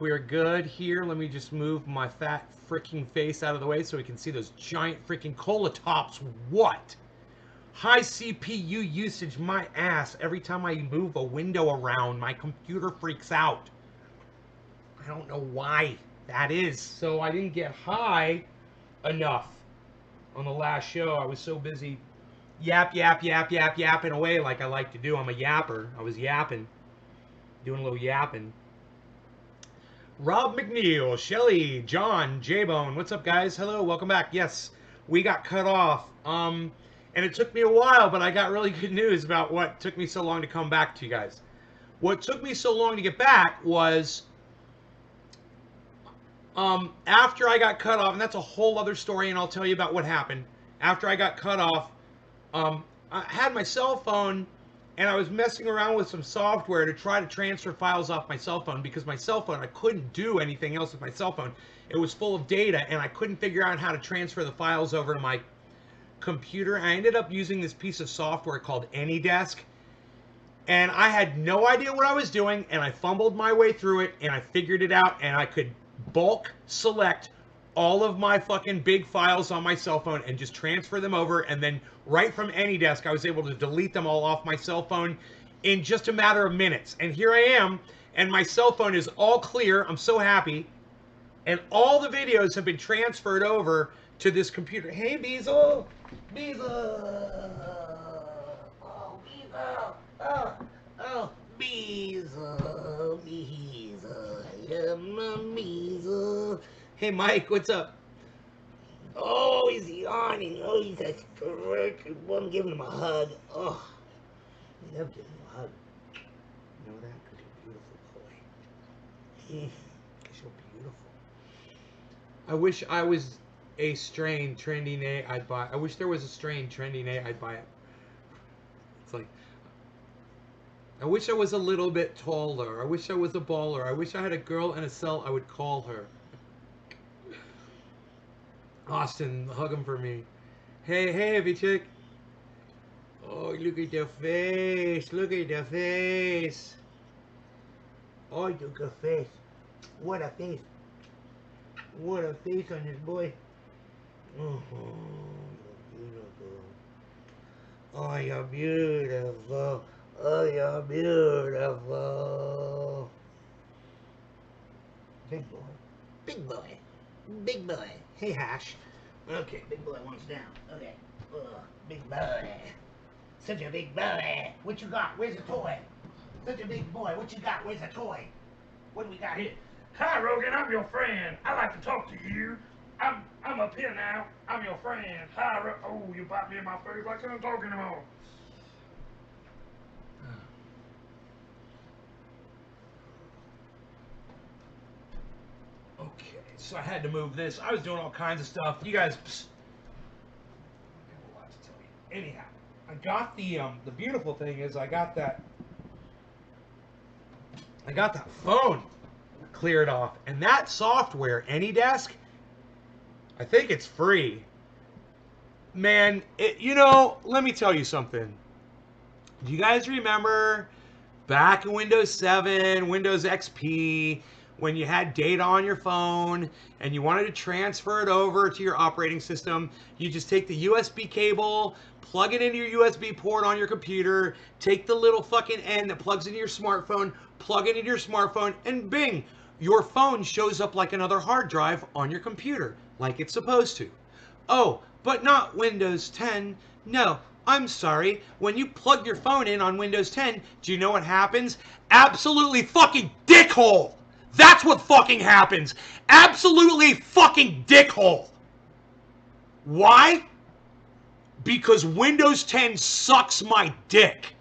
We're good here. Let me just move my fat freaking face out of the way so we can see those giant freaking cola tops. What? High CPU usage, my ass. Every time I move a window around, my computer freaks out. I don't know why that is. So I didn't get high enough on the last show. I was so busy yapping away like I like to do. I'm a yapper. I was yapping, doing a little yapping. Rob McNeil, Shelly, John, J-Bone. What's up, guys? Hello, welcome back. Yes, we got cut off. And it took me a while, but I got really good news about what took me so long to come back to you guys. What took me so long to get back was after I got cut off, and that's a whole other story, and I'll tell you about what happened. After I got cut off, I had my cell phone, and I was messing around with some software to try to transfer files off my cell phone because my cell phone, I couldn't do anything else with my cell phone. It was full of data, and I couldn't figure out how to transfer the files over to my computer. I ended up using this piece of software called AnyDesk, and I had no idea what I was doing, and I fumbled my way through it, and I figured it out, and I could bulk select all of my fucking big files on my cell phone and just transfer them over, and then right from AnyDesk I was able to delete them all off my cell phone in just a matter of minutes. And here I am, and my cell phone is all clear. I'm so happy, and all the videos have been transferred over to this computer. Hey, Beezle! Beezle! Oh, Beezle! Oh, Beezle! Beezle! Yeah, my Beezle! Hey, Mike, what's up? Oh, he's yawning. Oh, he's a terrific. I'm giving him a hug. Oh, I love giving him a hug. You know that? Because you're beautiful, boy. Because you're beautiful. I wish I was a strain trending A, I'd buy it. I wish there was a strain trending A, I'd buy it. It's like, I wish I was a little bit taller. I wish I was a baller. I wish I had a girl in a cell, I would call her. Austin, hug him for me. Hey, heavy chick. Oh, look at the face. Look at the face. Oh, look at the face. What a face. What a face on this boy. Oh, you're beautiful. Oh, you're beautiful. Oh, you're beautiful. Big boy. Big boy. Big boy. Hey, Hash. Okay, big boy wants down. Okay. Big boy. Such a big boy. What you got? Where's the toy? Such a big boy. What you got? Where's the toy? What do we got here? Hi, Rogan. I'm your friend. I like to talk to you. I'm up here now. I'm your friend. Hi, oh, you bite me in my face like I'm talking about. Okay, so I had to move this. I was doing all kinds of stuff. You guys, psst. I have a lot to tell you. Anyhow, I got the beautiful thing is I got that phone cleared off, and that software, AnyDesk, I think it's free. Man, let me tell you something. Do you guys remember back in Windows 7, Windows XP, when you had data on your phone and you wanted to transfer it over to your operating system? You just take the USB cable, plug it into your USB port on your computer, take the little fucking end that plugs into your smartphone, plug it into your smartphone, and bing, your phone shows up like another hard drive on your computer, like it's supposed to. Oh, but not Windows 10. No, I'm sorry. When you plug your phone in on Windows 10, do you know what happens? Absolutely fucking dickhole. That's what fucking happens. Absolutely fucking dickhole. Why? Because Windows 10 sucks my dick.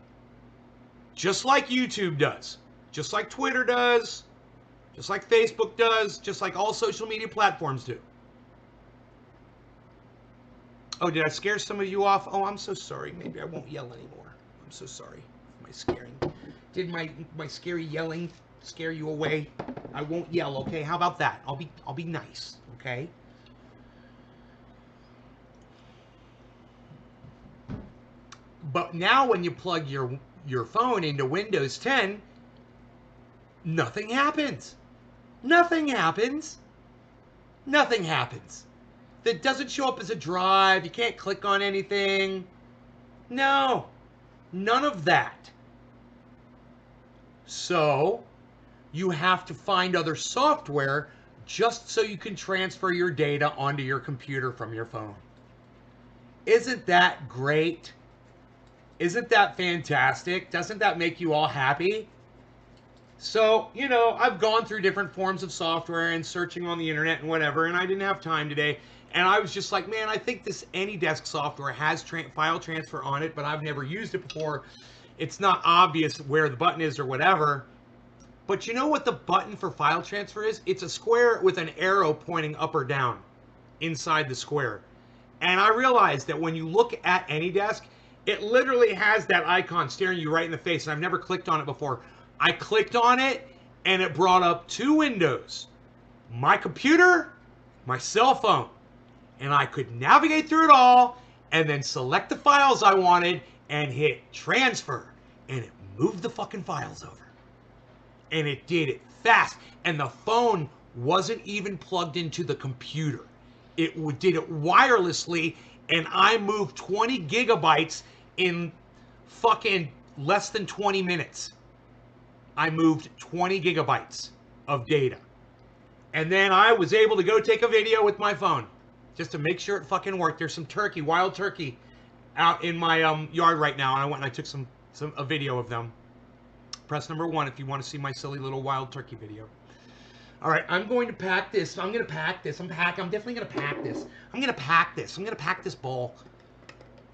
Just like YouTube does. Just like Twitter does. Just like Facebook does. Just like all social media platforms do. Oh, did I scare some of you off? Oh, I'm so sorry. Maybe I won't yell anymore. I'm so sorry for my scaring. Did my scary yelling scare you away? I won't yell, okay? How about that? I'll be nice, okay? But now when you plug your phone into Windows 10, nothing happens. Nothing happens. Nothing happens. That doesn't show up as a drive. You can't click on anything. No, none of that. So you have to find other software just so you can transfer your data onto your computer from your phone. Isn't that great? Isn't that fantastic? Doesn't that make you all happy? So, you know, I've gone through different forms of software and searching on the internet and whatever, and I didn't have time today. And I was just like, man, I think this AnyDesk software has file transfer on it, but I've never used it before. It's not obvious where the button is or whatever. But you know what the button for file transfer is? It's a square with an arrow pointing up or down inside the square. And I realized that when you look at AnyDesk, it literally has that icon staring you right in the face. And I've never clicked on it before. I clicked on it and it brought up two windows. My computer, my cell phone. And I could navigate through it all and then select the files I wanted and hit transfer. And it moved the fucking files over. And it did it fast. And the phone wasn't even plugged into the computer. It did it wirelessly, and I moved 20 gigabytes in fucking less than 20 minutes. I moved 20 gigabytes of data. And then I was able to go take a video with my phone just to make sure it fucking worked. There's some turkey, wild turkey, out in my yard right now, and I went and I took a video of them. Press number 1 if you want to see my silly little wild turkey video. All right, I'm going to pack this. I'm going to pack this. I'm definitely going to pack this. I'm going to pack this. I'm going to pack this ball.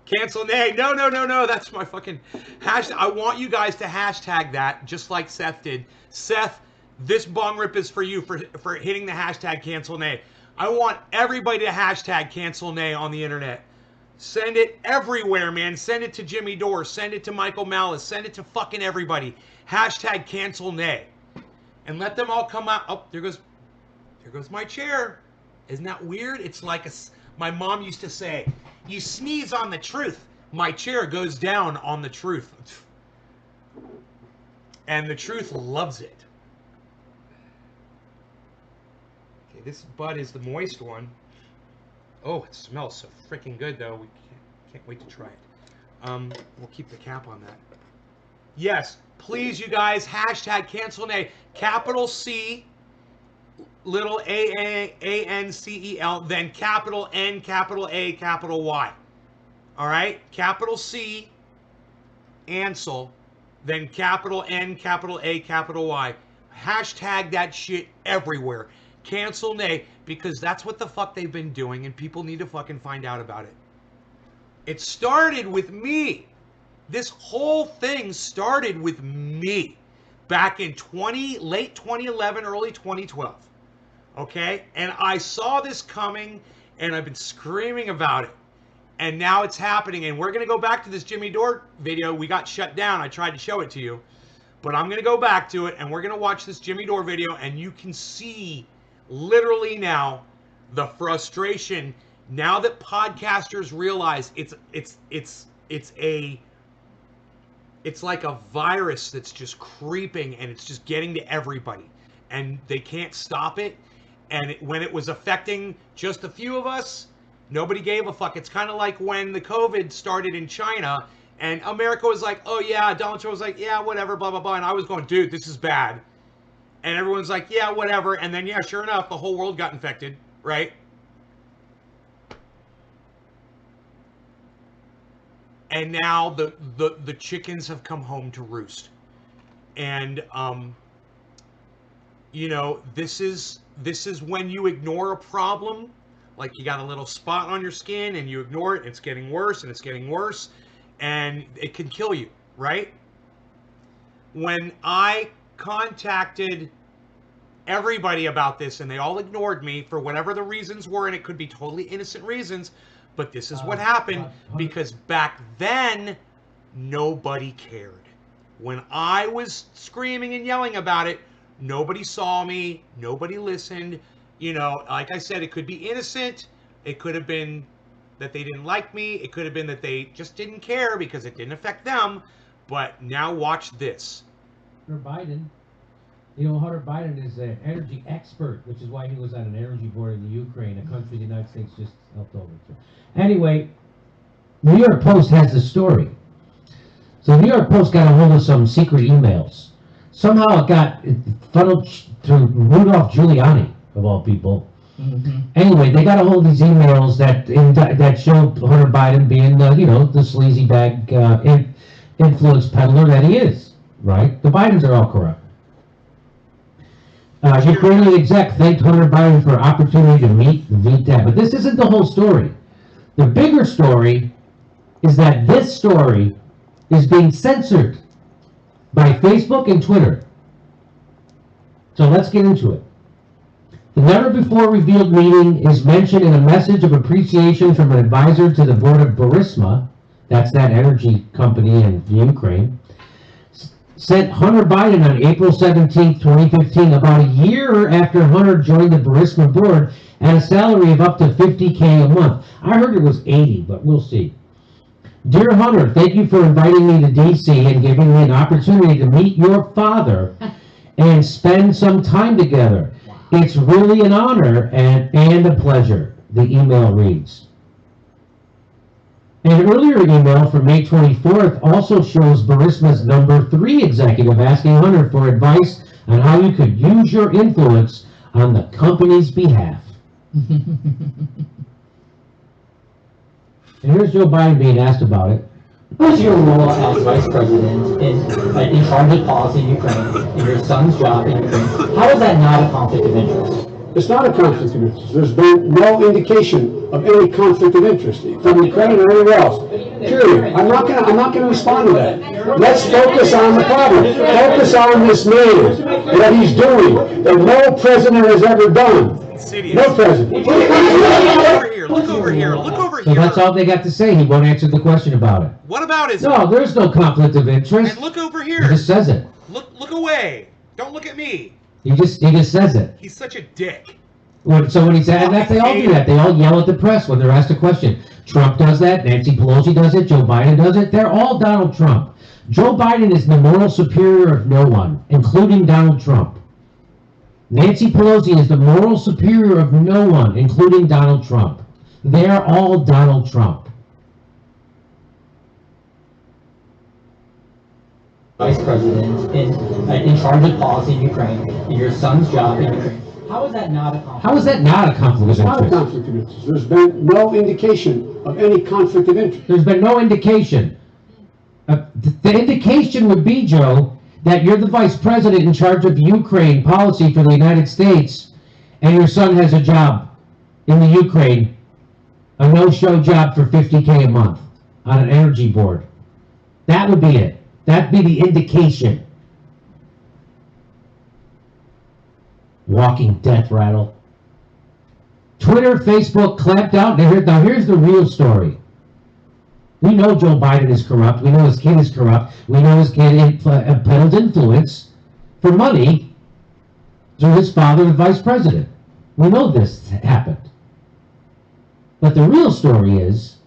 Cancel nay. No. That's my fucking hashtag. I want you guys to hashtag that just like Seth did. Seth, this bong rip is for you for hitting the hashtag cancel nay. I want everybody to hashtag cancel nay on the internet. Send it everywhere, man. Send it to Jimmy Dore. Send it to Michael Malice. Send it to fucking everybody. Hashtag cancel nay. And let them all come out. Oh, there goes my chair. Isn't that weird? It's like my mom used to say, you sneeze on the truth. My chair goes down on the truth. And the truth loves it. Okay, this bud is the moist one. Oh, it smells so freaking good, though. We can't wait to try it. We'll keep the cap on that. Yes, please, you guys, hashtag cancel nay. Capital C, little A-N-C-E-L, then capital N, capital A, capital Y. All right? Capital C, Ansel, then capital N, capital A, capital Y. Hashtag that shit everywhere. Cancel nay, because that's what the fuck they've been doing, and people need to fucking find out about it. It started with me. This whole thing started with me back in late 2011, early 2012. Okay? And I saw this coming, and I've been screaming about it. And now it's happening, and we're going to go back to this Jimmy Dore video. We got shut down. I tried to show it to you. But I'm going to go back to it, and we're going to watch this Jimmy Dore video, and you can see literally now the frustration now that podcasters realize it's like a virus that's just creeping and it's just getting to everybody and they can't stop it. And when it was affecting just a few of us, nobody gave a fuck. It's kind of like when the COVID started in China and America was like, oh yeah, Donald Trump was like, yeah, whatever, blah, blah, blah. And I was going, dude, this is bad. And everyone's like, yeah, whatever. And then, yeah, sure enough, the whole world got infected, right? And now the chickens have come home to roost. And, you know, this is when you ignore a problem. Like you got a little spot on your skin and you ignore it. It's getting worse and it's getting worse. And it can kill you, right? When I contacted everybody about this and they all ignored me for whatever the reasons were, and it could be totally innocent reasons, but this is what happened because back then nobody cared. When I was screaming and yelling about it, nobody saw me, nobody listened. You know, like I said, it could be innocent. It could have been that they didn't like me. It could have been that they just didn't care because it didn't affect them. But now watch this. For Biden. You know, Hunter Biden is an energy expert, which is why he was on an energy board in the Ukraine, a country the United States just helped overthrow. Anyway, New York Post has the story. So the New York Post got a hold of some secret emails. Somehow it funneled through Rudolph Giuliani, of all people. Mm-hmm. Anyway, they got a hold of these emails that showed Hunter Biden being, the sleazy bag influence peddler that he is, right? The Bidens are all corrupt. Ukrainian exec thanked Hunter Biden for opportunity to meet the VTAB. But this isn't the whole story. The bigger story is that this story is being censored by Facebook and Twitter. So let's get into it. The never-before-revealed meeting is mentioned in a message of appreciation from an advisor to the board of Burisma, that's that energy company in Ukraine, sent Hunter Biden on April 17, 2015, about a year after Hunter joined the Burisma board at a salary of up to $50K a month. I heard it was 80, but we'll see. Dear Hunter, thank you for inviting me to DC and giving me an opportunity to meet your father and spend some time together. It's really an honor and a pleasure, the email reads. An earlier email from May 24th also shows Burisma's number 3 executive asking Hunter for advice on how you could use your influence on the company's behalf. And here's Joe Biden being asked about it. What is your role as vice president in charge of policy in Ukraine, in your son's job in Ukraine? How is that not a conflict of interest? It's not a conflict of interest. There's been no indication of any conflict of interest from Ukraine or anywhere else. Period. I'm not gonna respond to that. Let's focus on the problem. Focus on this man, what he's doing, that no president has ever done. No president. Look over here. So that's all they got to say. He won't answer the question about it. What about his? No, there's no conflict of interest. And look over He here. just says it. Look away. Don't look at me. He just says it. He's such a dick. So when he said that, they all do that. They all yell at the press when they're asked a question. Trump does that. Nancy Pelosi does it. Joe Biden does it. They're all Donald Trump. Joe Biden is the moral superior of no one, including Donald Trump. Nancy Pelosi is the moral superior of no one, including Donald Trump. They're all Donald Trump. Vice president in charge of policy in Ukraine, in your son's job in Ukraine. How is that not a conflict? How is that not a conflict It's of not a interest? conflict of interest. There's been no indication of any conflict of interest. There's been no indication. The indication would be, Joe, that you're the vice president in charge of Ukraine policy for the United States, and your son has a job in the Ukraine, a no-show job for $50K a month on an energy board. That would be it. That'd be the indication. Walking death rattle. Twitter, Facebook clamped out. Now here's the real story. We know Joe Biden is corrupt. We know his kid is corrupt. We know his kid peddled influence for money through his father, the vice president. We know this happened. But the real story is,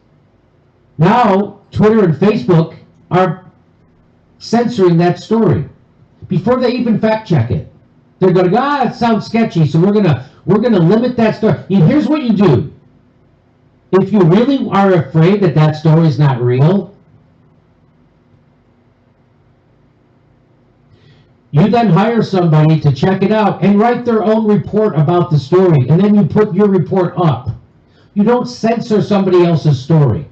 now Twitter and Facebook are censoring that story before they even fact check it. They're going to go, it sounds sketchy, so we're gonna limit that story. Here's what you do. If you really are afraid that that story is not real, you then hire somebody to check it out and write their own report about the story, and then you put your report up. You don't censor somebody else's story.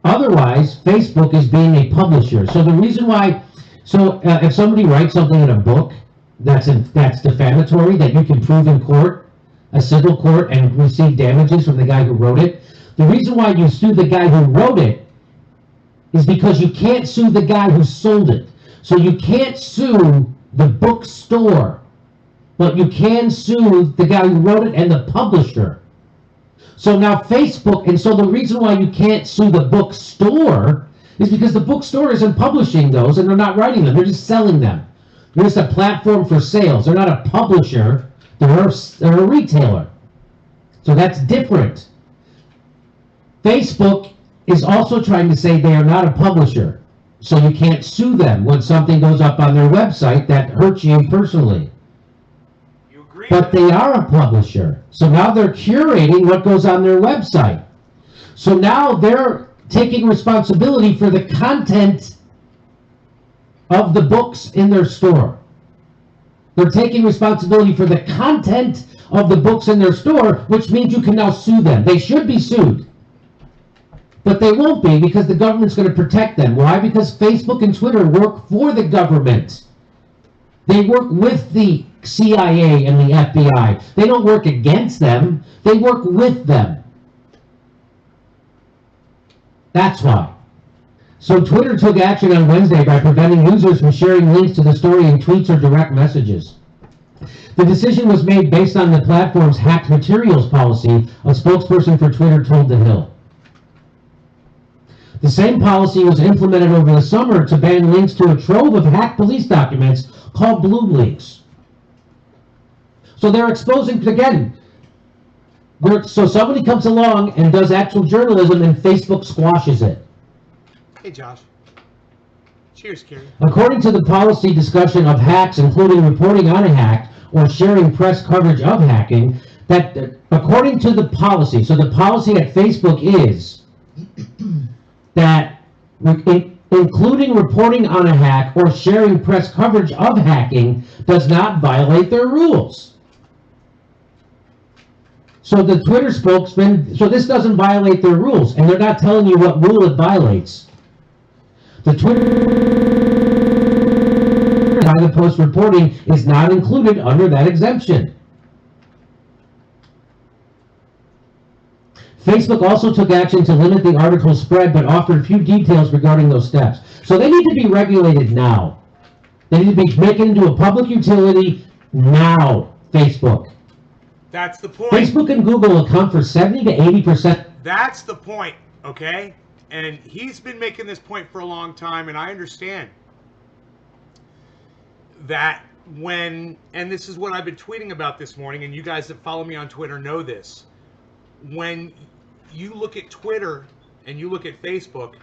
Otherwise, Facebook is being a publisher. So the reason why, if somebody writes something in a book that's defamatory, that you can prove in court, a civil court, and receive damages from the guy who wrote it, the reason why you sue the guy who wrote it is because you can't sue the guy who sold it. So you can't sue the bookstore, but you can sue the guy who wrote it and the publisher. So now Facebook, and so the reason why you can't sue the bookstore is because the bookstore isn't publishing those and they're not writing them, they're just selling them. They're just a platform for sales. They're not a publisher, they're a retailer. So that's different. Facebook is also trying to say they are not a publisher. So you can't sue them when something goes up on their website that hurts you personally. You agree? But they are a publisher. So now they're curating what goes on their website. So now they're taking responsibility for the content of the books in their store. They're taking responsibility for the content of the books in their store, which means you can now sue them. They should be sued. But they won't be because the government's going to protect them. Why? Because Facebook and Twitter work for the government. They work with the CIA and the FBI. They don't work against them. They work with them. That's why. So Twitter took action on Wednesday by preventing users from sharing links to the story in tweets or direct messages. The decision was made based on the platform's hacked materials policy, a spokesperson for Twitter told The Hill. The same policy was implemented over the summer to ban links to a trove of hacked police documents called Blue Leaks. So they're exposing, again, so somebody comes along and does actual journalism and Facebook squashes it. Hey, Josh. Cheers, Kerry. According to the policy discussion of hacks, including reporting on a hack or sharing press coverage of hacking, that according to the policy, so the policy at Facebook is that including reporting on a hack or sharing press coverage of hacking does not violate their rules. So the Twitter spokesman, so this doesn't violate their rules, and they're not telling you what rule it violates. The Twitter by the post reporting is not included under that exemption. Facebook also took action to limit the article's spread, but offered few details regarding those steps. So they need to be regulated now. They need to be making into a public utility now, Facebook. That's the point. Facebook and Google account for 70 to 80%. That's the point, okay? And he's been making this point for a long time, and I understand that when, and this is what I've been tweeting about this morning, and you guys that follow me on Twitter know this. When you look at Twitter and you look at Facebook,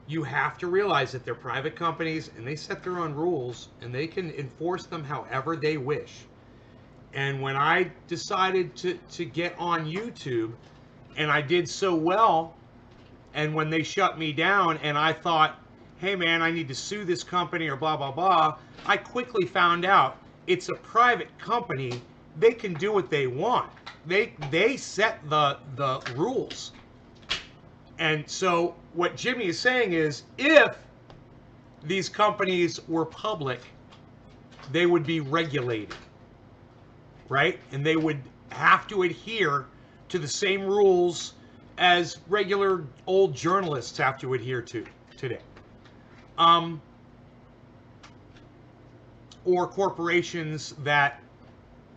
you have to realize that they're private companies and they set their own rules and they can enforce them however they wish. And when I decided to get on YouTube, and I did so well, and when they shut me down and I thought, hey man, I need to sue this company or blah, blah, blah, I quickly found out it's a private company. They can do what they want. They set the rules. And so what Jimmy is saying is, if these companies were public, they would be regulated, right? And they would have to adhere to the same rules as regular old journalists have to adhere to today. Or corporations that,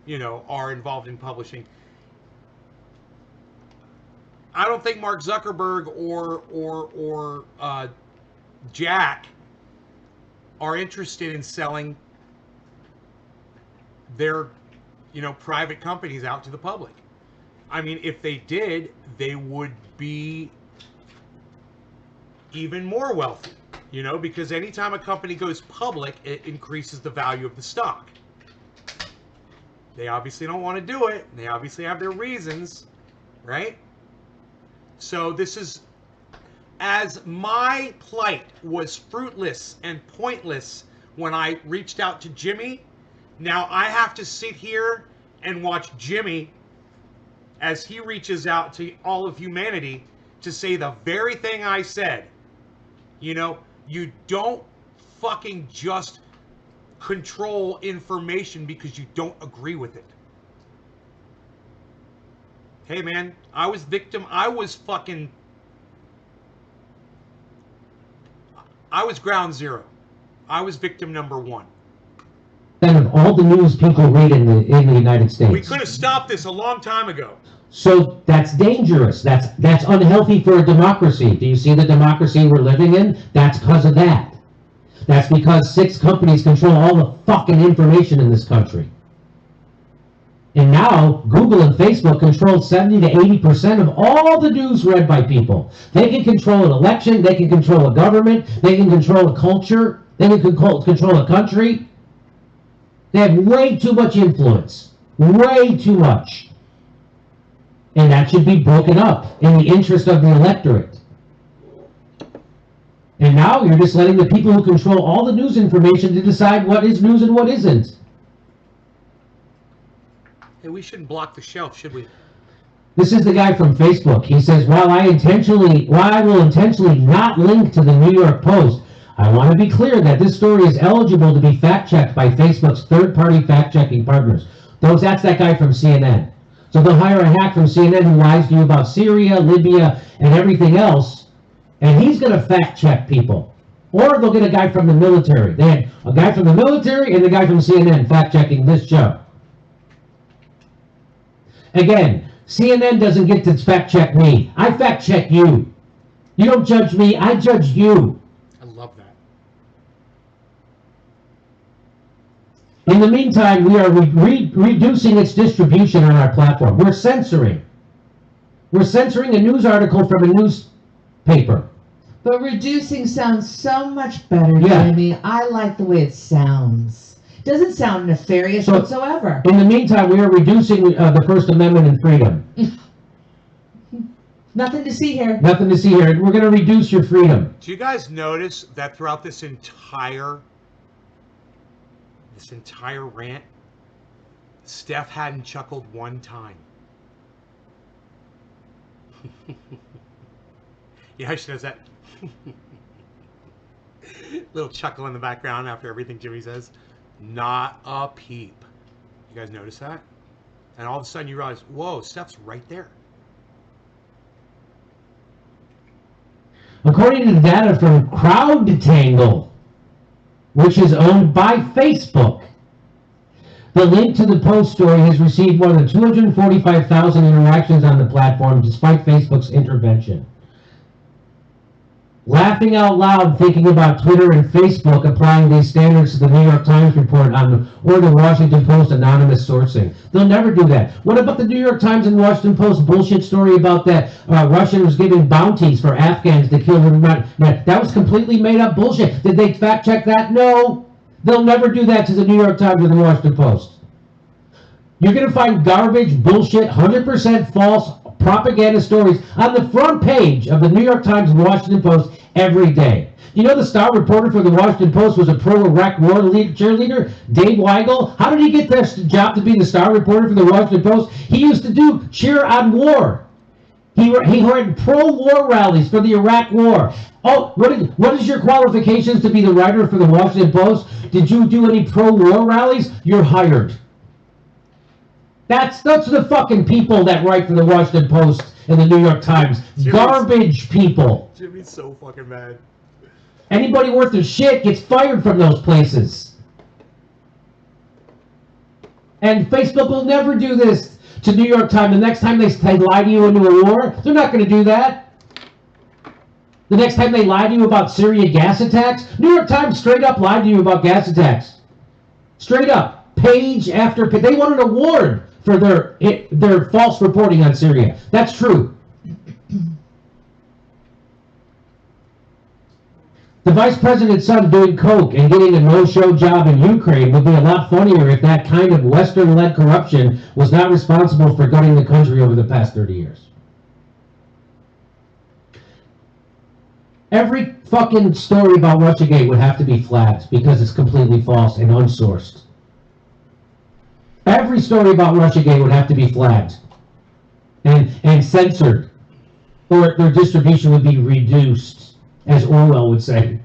you know, are involved in publishing. I don't think Mark Zuckerberg or Jack are interested in selling their, you know, private companies out to the public. I mean, if they did, they would be even more wealthy, you know, because anytime a company goes public, it increases the value of the stock. They obviously don't want to do it. They obviously have their reasons, right? So this is, as my plight was fruitless and pointless when I reached out to Jimmy, now I have to sit here and watch Jimmy as he reaches out to all of humanity to say the very thing I said. You know, you don't fucking just control information because you don't agree with it. Hey man, I was ground zero. I was victim number one. Of all the news people read in the United States. We could have stopped this a long time ago. So that's dangerous. That's unhealthy for a democracy. Do you see the democracy we're living in? That's because of that. That's because 6 companies control all the fucking information in this country. And now, Google and Facebook control 70 to 80% of all the news read by people. They can control an election, they can control a government, they can control a culture, they can control a country. They have way too much influence. Way too much. And that should be broken up in the interest of the electorate. And now you're just letting the people who control all the news information to decide what is news and what isn't. Hey, we shouldn't block the shelf, should we? This is the guy from Facebook. He says, while I will intentionally not link to the New York Post, I want to be clear that this story is eligible to be fact-checked by Facebook's third-party fact-checking partners. That's that guy from CNN. So they'll hire a hack from CNN who lies to you about Syria, Libya, and everything else, and he's going to fact-check people. Or they'll get a guy from the military. They had a guy from the military and a guy from CNN fact-checking this show. Again, CNN doesn't get to fact-check me. I fact-check you. You don't judge me, I judge you. I love that. In the meantime, we are reducing its distribution on our platform. We're censoring. We're censoring a news article from a newspaper. But reducing sounds so much better, Yeah. Jimmy. I like the way it sounds. Doesn't sound nefarious So- whatsoever. In the meantime, we are reducing the First Amendment and freedom. Nothing to see here. Nothing to see here. We're going to reduce your freedom. Do you guys notice that throughout this entire rant, Steph hadn't chuckled one time? Yeah, she does that little chuckle in the background after everything Jimmy says. Not a peep. You guys notice that? And all of a sudden you realize, whoa, Steph's right there. According to data from CrowdTangle, which is owned by Facebook, the link to the Post story has received more than 245,000 interactions on the platform despite Facebook's intervention. Laughing out loud, thinking about Twitter and Facebook applying these standards to the New York Times report or the Washington Post anonymous sourcing. They'll never do that. What about the New York Times and Washington Post bullshit story about that Russia was giving bounties for Afghans to kill them? That was completely made up bullshit. Did they fact check that? No. They'll never do that to the New York Times or the Washington Post. You're going to find garbage, bullshit, 100% false propaganda stories on the front page of the New York Times and Washington Post every day. You know the star reporter for the Washington Post was a pro-Iraq war cheerleader, Dave Weigel? How did he get this job to be the star reporter for the Washington Post? He used to do cheer on war. He heard pro-war rallies for the Iraq war. Oh, what is your qualifications to be the writer for the Washington Post? Did you do any pro-war rallies? You're hired. That's the fucking people that write for the Washington Post and the New York Times. Garbage people. Jimmy's so fucking mad. Anybody worth their shit gets fired from those places. And Facebook will never do this to New York Times. The next time they lie to you into a war, they're not going to do that. The next time they lie to you about Syria gas attacks, New York Times straight up lied to you about gas attacks. Straight up. Page after page. They won an award for their false reporting on Syria. That's true. The vice president's son doing coke and getting a no-show job in Ukraine would be a lot funnier if that kind of Western-led corruption was not responsible for gutting the country over the past 30 years. Every fucking story about Russiagate would have to be flagged because it's completely false and unsourced. Every story about Russiagate would have to be flagged and censored, or their distribution would be reduced, as Orwell would say.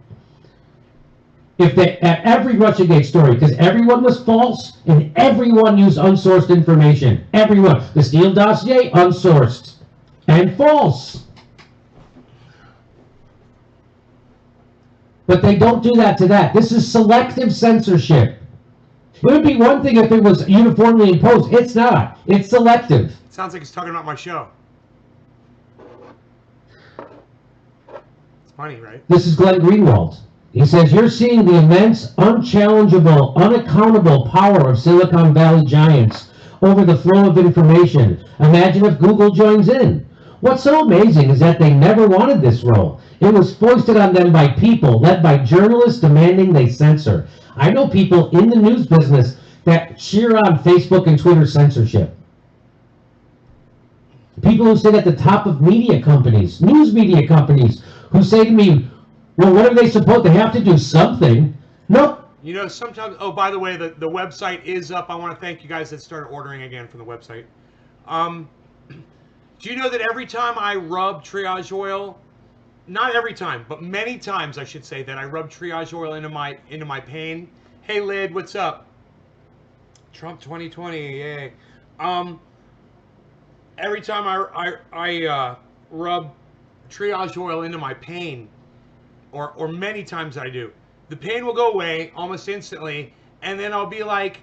If they, at every Russiagate story, because everyone was false and everyone used unsourced information. Everyone. The Steele dossier, unsourced and false. But they don't do that to that. This is selective censorship. It would be one thing if it was uniformly imposed. It's not. It's selective. Sounds like he's talking about my show. It's funny, right? This is Glenn Greenwald. He says, you're seeing the immense, unchallengeable, unaccountable power of Silicon Valley giants over the flow of information. Imagine if Google joins in. What's so amazing is that they never wanted this role. It was foisted on them by people, led by journalists demanding they censor. I know people in the news business that cheer on Facebook and Twitter censorship. People who sit at the top of media companies, news media companies, who say to me, well, what are they supposed to have to do something? Nope. You know, sometimes, oh, by the way, the website is up. I want to thank you guys that started ordering again from the website. Do you know that every time I rub triage oil, not every time, but many times I should say that I rub triage oil into my pain. Hey, Lid, what's up? Trump 2020, yay. Every time I rub triage oil into my pain, or many times I do, the pain will go away almost instantly, and then I'll be like,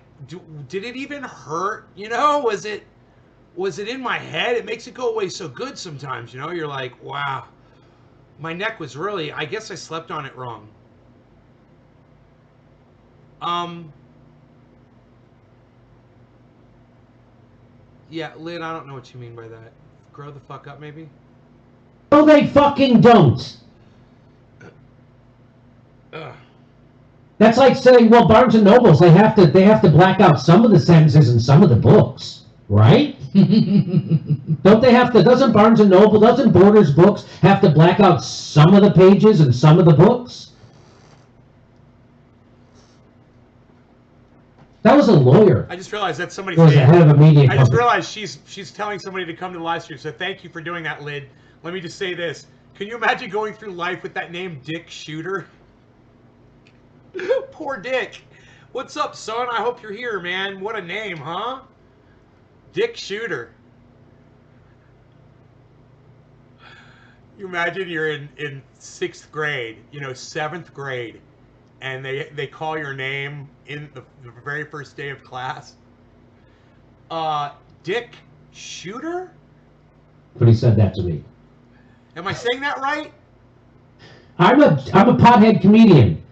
did it even hurt? You know, was it in my head? It makes it go away so good sometimes, you know? You're like, wow, my neck was really, I guess I slept on it wrong. Yeah, Lid, I don't know what you mean by that. Grow the fuck up, maybe? No, they fucking don't. Ugh. That's like saying, well, Barnes and Nobles, they have to black out some of the sentences in some of the books, right? Don't they have to? Doesn't Barnes and Noble, doesn't Borders Books have to black out some of the pages in some of the books? That was a lawyer. I just realized that's somebody's Who was the name. head of a media I just company. realized she's telling somebody to come to the live stream. So thank you for doing that, Lid. Let me just say this. Can you imagine going through life with that name, Dick Shooter? Poor Dick. What's up, son? I hope you're here, man. What a name, huh? Dick Shooter. You imagine you're in 6th grade, you know, 7th grade, and they call your name in the very first day of class. Dick Shooter? But he said that to me. Am I saying that right? I'm a pothead comedian.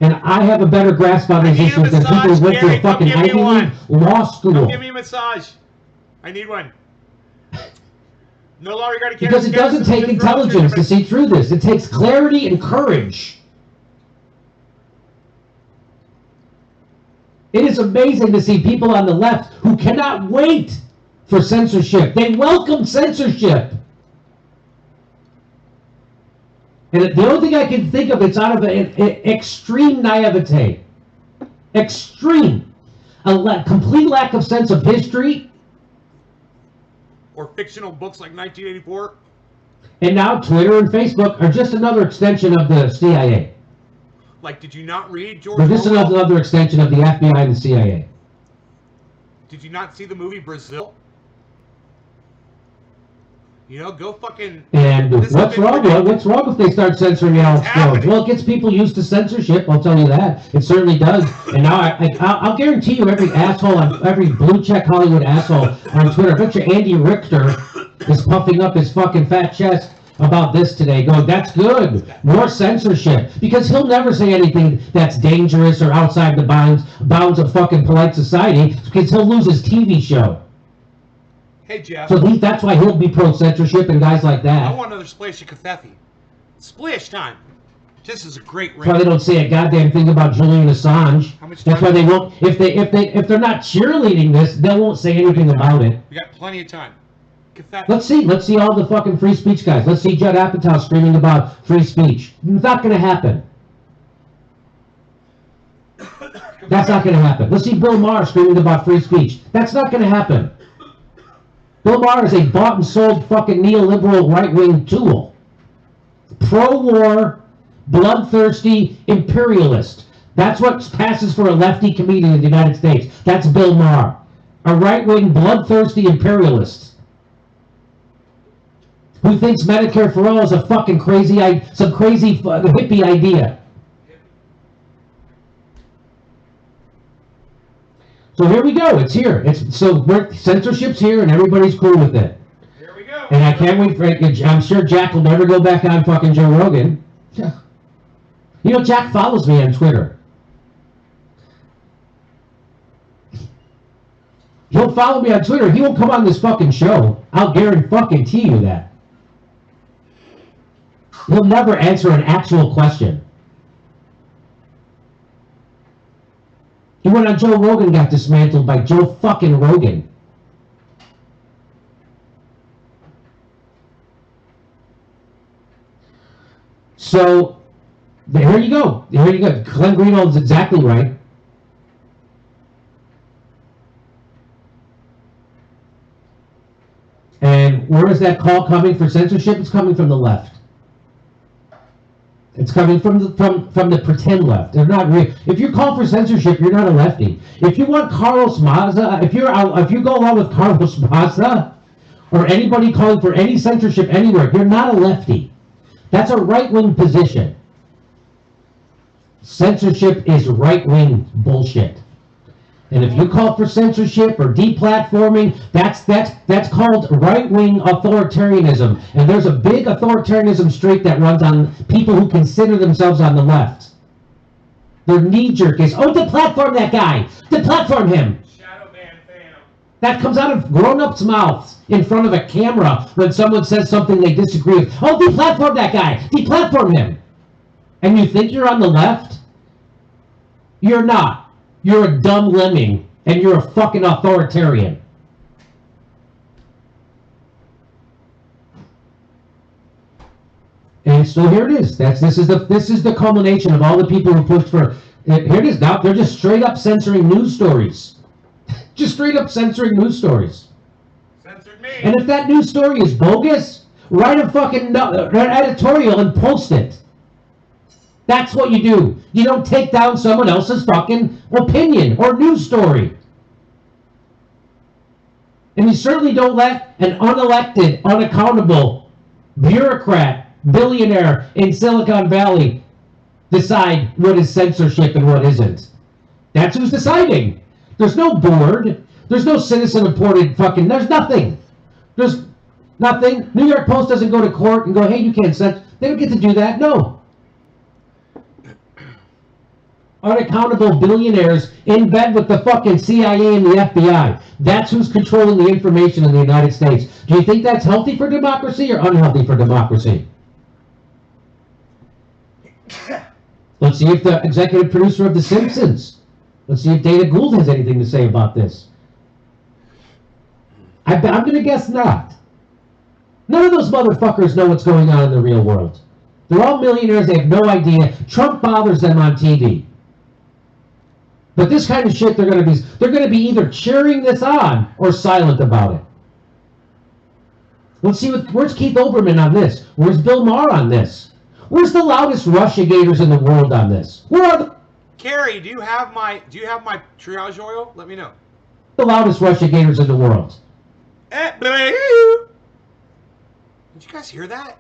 And I have a better grasp on these I need a issues than people massage, who went to Gary. a fucking Come give me Ivy League law school. Come give me a massage. I need one. No longer got to Because it doesn't take intelligence to see through this. It takes clarity and courage. It is amazing to see people on the left who cannot wait for censorship. They welcome censorship. And the only thing I can think of, it's out of an extreme naivete. Extreme. Complete lack of sense of history. Or fictional books like 1984. And now Twitter and Facebook are just another extension of the CIA. Like, did you not read George They're just Orwell? another extension of the FBI and the CIA. Did you not see the movie Brazil? You know, go fucking... And This has what's been wrong? predicted. What's wrong if they start censoring Alex Jones? happening. Well, it gets people used to censorship. I'll tell you that. It certainly does. And now I'll guarantee you, every asshole, every blue check Hollywood asshole on Twitter, I bet you Andy Richter is puffing up his fucking fat chest about this today, going, "That's good. More censorship," because he'll never say anything that's dangerous or outside the bounds of fucking polite society, because he'll lose his TV show. Hey, Jeff. So that's why he'll be pro-censorship and guys like that. I want another splash of Covfefe. Splash time. This is a great That's why ring. they don't say a goddamn thing about Julian Assange. How much That's time? why they won't. If they're not cheerleading this, they won't say anything about it. We got plenty of time. Covfefe. Let's see all the fucking free speech guys. Let's see Judd Apatow screaming about free speech. It's not going to happen. That's not going to happen. Let's see Bill Maher screaming about free speech. That's not going to happen. Bill Maher is a bought and sold fucking neoliberal right-wing tool. Pro-war, bloodthirsty imperialist. That's what passes for a lefty comedian in the United States. That's Bill Maher. A right-wing, bloodthirsty imperialist who thinks Medicare for all is a fucking crazy, some crazy hippie idea. So here we go. It's here. Censorship's here, and everybody's cool with it. Here we go. And I can't wait for it. I'm sure Jack will never go back on fucking Joe Rogan. You know, Jack follows me on Twitter. He'll follow me on Twitter. He won't come on this fucking show. I'll guarantee you that. He'll never answer an actual question. He went on Joe Rogan, got dismantled by Joe fucking Rogan. So, here you go. Here you go. Glenn Greenwald's exactly right. And where is that call coming for censorship? It's coming from the left. It's coming from the pretend left. They're not real. If you call for censorship, you're not a lefty. If you want Carlos Maza, if you go along with Carlos Maza or anybody calling for any censorship anywhere, you're not a lefty. That's a right-wing position. Censorship is right-wing bullshit. And if you call for censorship or deplatforming, that's called right-wing authoritarianism. And there's a big authoritarianism streak that runs on people who consider themselves on the left. Their knee-jerk is, oh, deplatform that guy! Deplatform him! Shadow ban Phantom. That comes out of grown-ups' mouths in front of a camera when someone says something they disagree with. Oh, deplatform that guy! Deplatform him! And you think you're on the left? You're not. You're a dumb lemming, and you're a fucking authoritarian. And so here it is. This is the culmination of all the people who pushed for. Here it is. Now they're just straight up censoring news stories. Just straight up censoring news stories. Censored me. And if that news story is bogus, write a fucking editorial and post it. That's what you do. You don't take down someone else's fucking opinion or news story. And you certainly don't let an unelected, unaccountable bureaucrat, billionaire in Silicon Valley decide what is censorship and what isn't. That's who's deciding. There's no board. There's no citizen-appointed fucking... There's nothing. There's nothing. New York Post doesn't go to court and go, hey, you can't censor. They don't get to do that. No. Unaccountable billionaires in bed with the fucking CIA and the FBI. That's who's controlling the information in the United States. Do you think that's healthy for democracy or unhealthy for democracy? Let's see if the executive producer of The Simpsons, let's see if Dana Gould has anything to say about this. I'm going to guess not. None of those motherfuckers know what's going on in the real world. They're all millionaires. They have no idea. Trump bothers them on TV. But this kind of shit, they're going to be either cheering this on or silent about it. Let's see where's Keith Olbermann on this? Where's Bill Maher on this? Where's the loudest Russiagators in the world on this? Where are the Carrie, do you have my triage oil? Let me know. loudest Russiagators in the world? Did you guys hear that?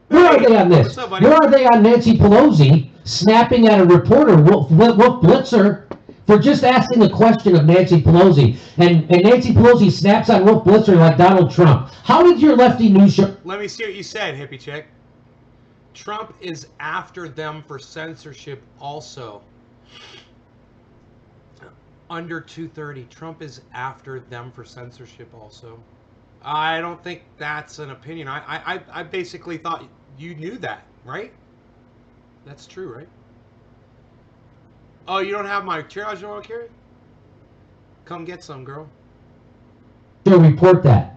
Where are they on this? What's up, buddy? Where are they on Nancy Pelosi snapping at a reporter, Wolf Blitzer, for just asking a question of Nancy Pelosi? And Nancy Pelosi snaps on Wolf Blitzer like Donald Trump. How did your lefty news show... Let me see what you said, hippie chick. Trump is after them for censorship also. Under 230. Trump is after them for censorship also. I don't think that's an opinion. I basically thought you knew that, right? That's true, right? Oh, you don't have my triage oil, Carrie? Come get some, girl. report that?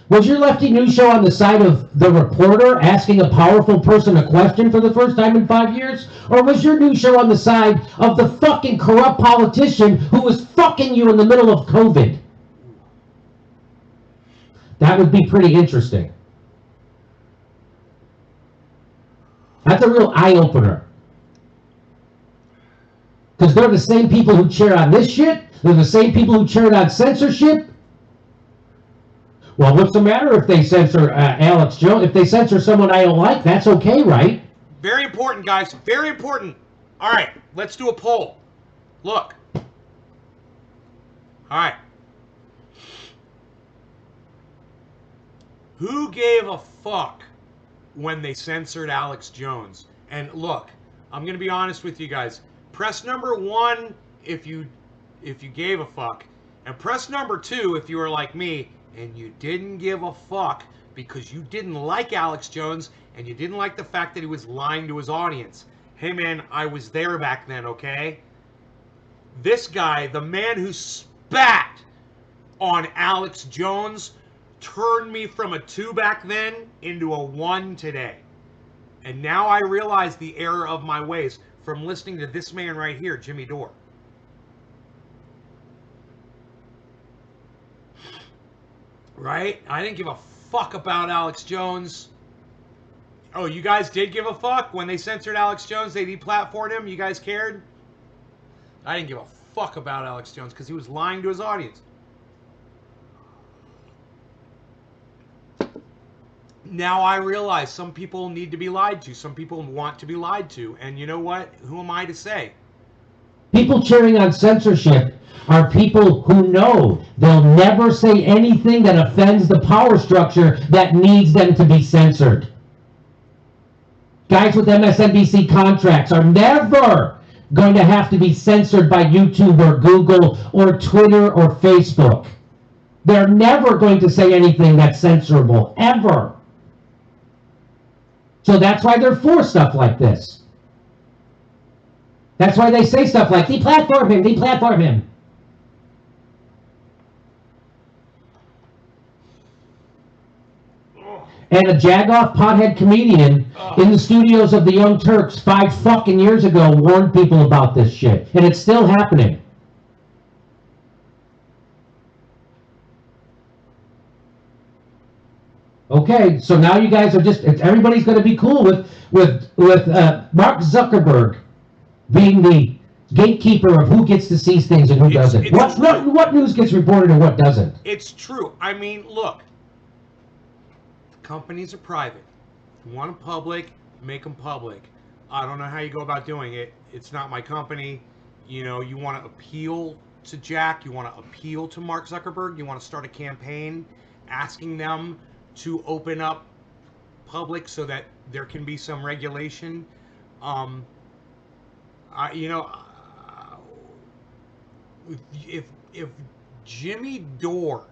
Was your lefty news show on the side of the reporter asking a powerful person a question for the first time in 5 years? Or was your news show on the side of the fucking corrupt politician who was fucking you in the middle of COVID? That would be pretty interesting. That's a real eye-opener. Because they're the same people who cheer on this shit. They're the same people who cheered on censorship. Well, what's the matter if they censor Alex Jones? If they censor someone I don't like, that's okay, right? Very important, guys. Very important. All right, let's do a poll. Look. All right. Who gave a fuck when they censored Alex Jones? And look, I'm going to be honest with you guys. Press number 1 if you if you gave a fuck. And press number 2 if you were like me and you didn't give a fuck because you didn't like Alex Jones and you didn't like the fact that he was lying to his audience. Hey man, I was there back then, okay? This guy, the man who spat on Alex Jones, turned me from a 2 back then into a 1 today. And now I realize the error of my ways from listening to this man right here, Jimmy Dore. Right? I didn't give a fuck about Alex Jones. Oh, you guys did give a fuck? When they censored Alex Jones, they deplatformed him? You guys cared? I didn't give a fuck about Alex Jones because he was lying to his audience. Now I realize some people need to be lied to. Some people want to be lied to. And you know what? Who am I to say? People cheering on censorship are people who know they'll never say anything that offends the power structure that needs them to be censored. Guys with MSNBC contracts are never going to have to be censored by YouTube or Google or Twitter or Facebook. They're never going to say anything that's censorable, ever. So that's why they're for stuff like this. That's why they say stuff like, deplatform him, deplatform him. And a jagoff pothead comedian in the studios of the Young Turks 5 fucking years ago warned people about this shit. And it's still happening. Okay, so now you guys are just, everybody's going to be cool with Mark Zuckerberg being the gatekeeper of who gets to see things and who doesn't. What news gets reported and what doesn't? It's true. I mean, look. Companies are private. If you want them public, make them public. I don't know how you go about doing it. It's not my company. You know, you want to appeal to Jack. You want to appeal to Mark Zuckerberg. You want to start a campaign asking them to open up public so that there can be some regulation. If Jimmy Dore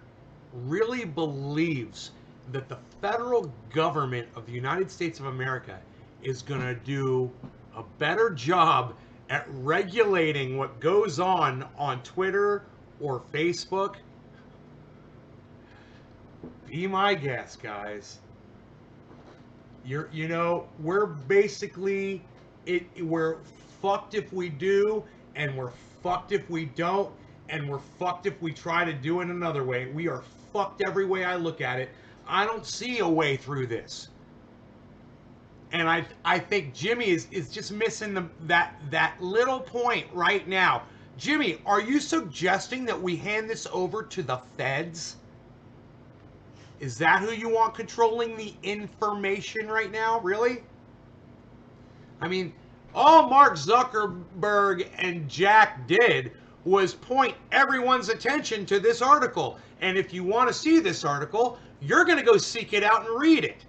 really believes that the federal government of the United States of America is going to do a better job at regulating what goes on Twitter or Facebook, be my guest, guys. We're basically we're fucked if we do, and we're fucked if we don't, and we're fucked if we try to do it another way. We are fucked every way I look at it. I don't see a way through this. And I think Jimmy is just missing that little point right now. Jimmy, are you suggesting that we hand this over to the feds? Is that who you want controlling the information right now? Really? I mean, all Mark Zuckerberg and Jack did was point everyone's attention to this article. And if you want to see this article, you're going to go seek it out and read it.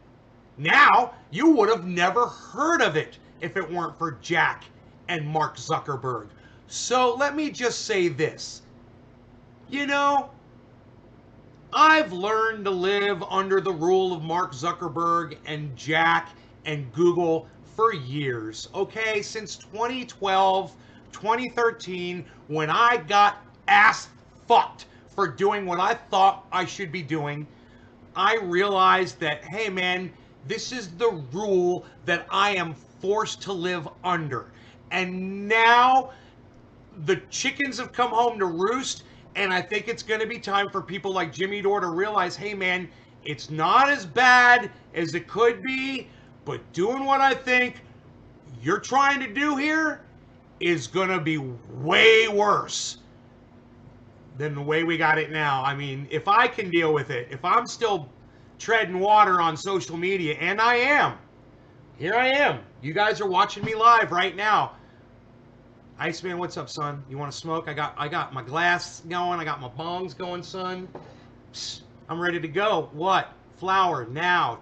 Now, you would have never heard of it if it weren't for Jack and Mark Zuckerberg. So let me just say this. You know, I've learned to live under the rule of Mark Zuckerberg and Jack and Google for years, okay? Since 2012, 2013, when I got ass fucked for doing what I thought I should be doing, I realized that, hey man, this is the rule that I am forced to live under. And now the chickens have come home to roost, and I think it's going to be time for people like Jimmy Dore to realize, hey man, it's not as bad as it could be, but doing what I think you're trying to do here is going to be way worse than the way we got it now. I mean, if I can deal with it, if I'm still treading water on social media, and I am, here I am. You guys are watching me live right now. Iceman, what's up, son? You want to smoke? I got my glass going. I got my bongs going, son. Psst, I'm ready to go. What? Flower now.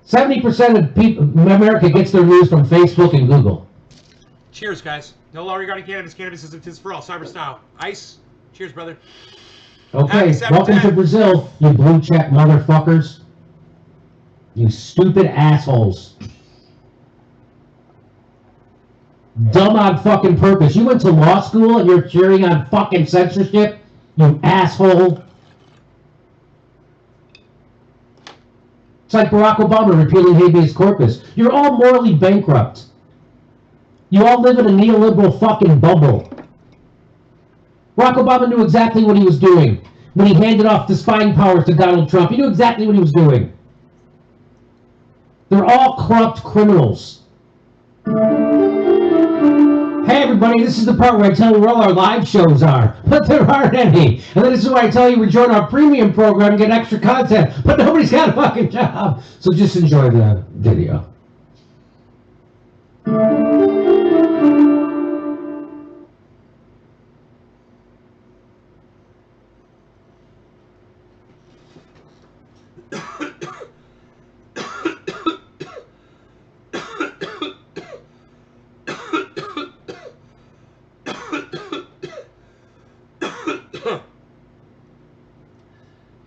70% of people, America gets their news from Facebook and Google. Cheers, guys. No law regarding cannabis. Cannabis is a tis for all. Cyber style. Ice. Cheers, brother. Okay, Happy welcome to 710. Brazil, you blue check motherfuckers. You stupid assholes. Dumb on fucking purpose. You went to law school and you're cheering on fucking censorship? You asshole. It's like Barack Obama repealing habeas corpus. You're all morally bankrupt. You all live in a neoliberal fucking bubble. Barack Obama knew exactly what he was doing when he handed off the spying powers to Donald Trump. He knew exactly what he was doing. They're all corrupt criminals. Hey everybody, this is the part where I tell you where all our live shows are, but there aren't any. And then this is where I tell you we join our premium program and get extra content, but nobody's got a fucking job. So just enjoy the video.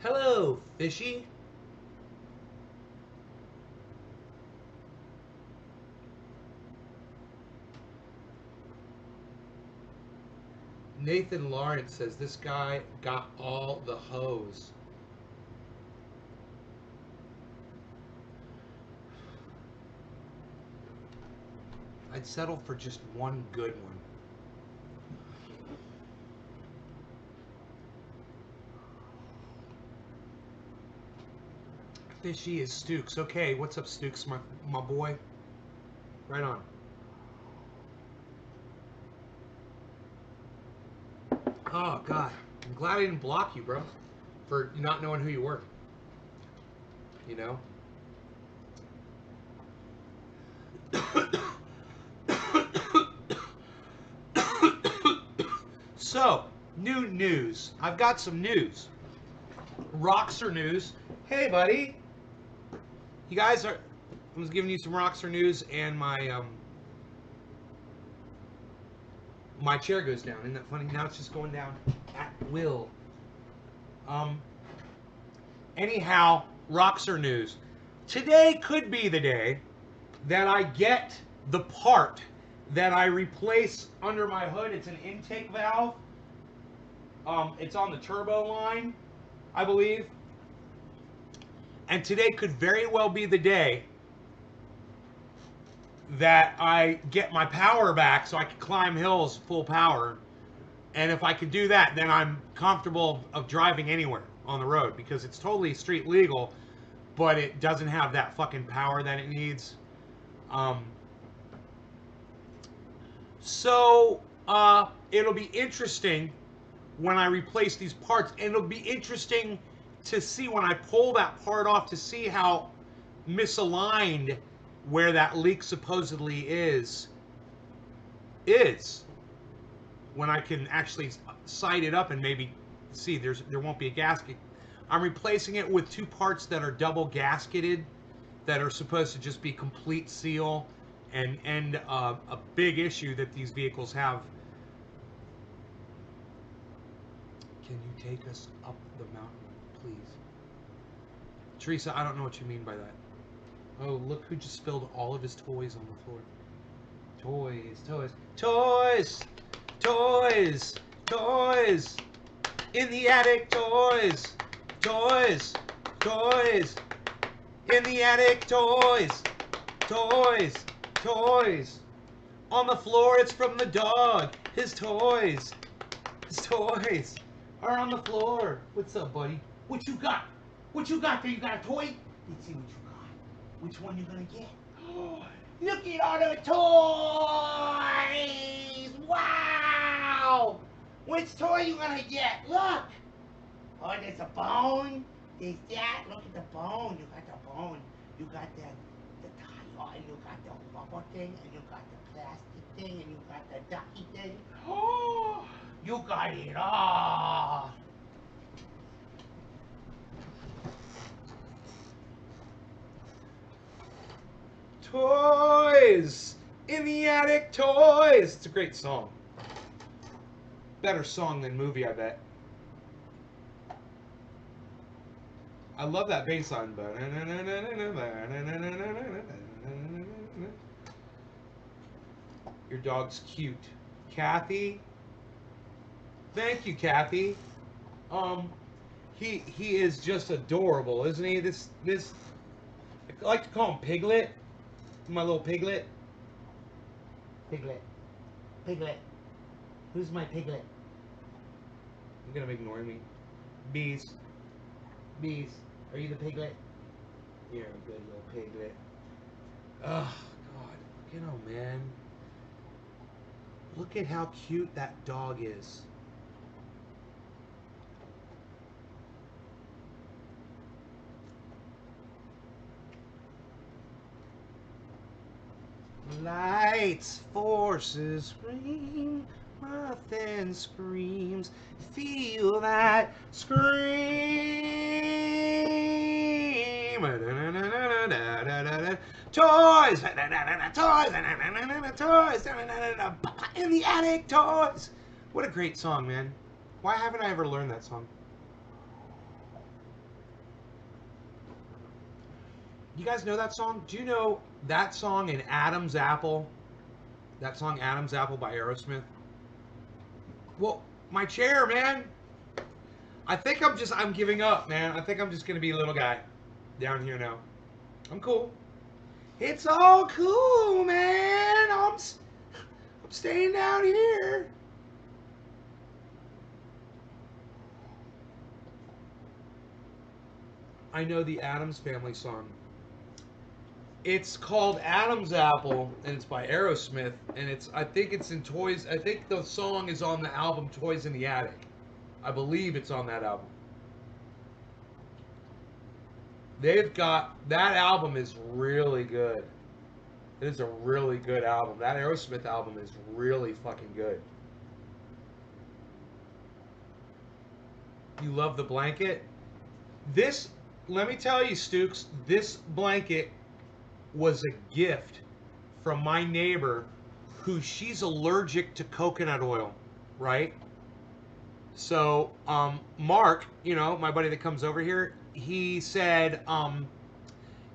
Hello, fishy. Nathan Lawrence says this guy got all the hoes. I'd settle for just one good one. Fishy is Stooks. Okay, what's up, Stooks, my boy? Right on. Oh, God. I'm glad I didn't block you, bro. For not knowing who you were. You know? So, new news. I've got some news. Roxer news. Hey, buddy. You guys are... I was giving you some Roxer news, and my my chair goes down. Isn't that funny? Now it's just going down at will. Anyhow, Roxer news. Today could be the day that I get the part that I replace under my hood. It's an intake valve. It's on the turbo line, I believe. And today could very well be the day that I get my power back so I can climb hills full power. And if I can do that, then I'm comfortable of driving anywhere on the road, because it's totally street legal, but it doesn't have that fucking power that it needs. So it'll be interesting when I replace these parts, and it'll be interesting to see when I pull that part off to see how misaligned where that leak supposedly is when I can actually sight it up and maybe see there won't be a gasket. I'm replacing it with two parts that are double gasketed that are supposed to just be complete seal and end a big issue that these vehicles have. Can you take us up the mountain, please? Teresa, I don't know what you mean by that. Oh, look who just spilled all of his toys on the floor. Toys, toys, toys, toys, toys. In the attic, toys, toys, toys. In the attic, toys, toys, toys. On the floor, it's from the dog. His toys are on the floor. What's up, buddy? What you got? What you got there? You got a toy? Let's see what you got. Which one you gonna get? Oh, look at all the toys! Wow! Which toy you gonna get? Look! Oh, there's a bone. There's that. Look at the bone. You got the bone. You got the tire, and you got the rubber thing, and you got the plastic thing, and you got the ducky thing. Oh, you got it all. Toys! In the Attic Toys. It's a great song. Better song than movie, I bet. I love that bass line. Your dog's cute. Kathy. Thank you, Kathy. He is just adorable, isn't he? This I like to call him Piglet. My little Piglet. Piglet. Piglet. Who's my Piglet? You're gonna ignore me. Bees. Bees. Are you the Piglet? You're a good little Piglet. Oh, God. You know, man. Look at how cute that dog is. Lights, forces, scream, nothing screams. Feel that scream. Toys, toys, toys, in the attic, toys. What a great song, man. Why haven't I ever learned that song? You guys know that song? Do you know that song in Adam's Apple? That song Adam's Apple by Aerosmith? Well, my chair, man. I think I'm giving up, man. I think I'm just going to be a little guy down here now. I'm cool. It's all cool, man. I'm staying down here. I know the Addams Family song. It's called Adam's Apple, and it's by Aerosmith, and I think it's in Toys. I think the song is on the album Toys in the Attic. I believe it's on that album. They've got, that album is really good. It is a really good album. That Aerosmith album is really fucking good. You love the blanket? This, let me tell you, Stooks, this blanket was a gift from my neighbor who she's allergic to coconut oil, right? So, Mark, you know, my buddy that comes over here, he said,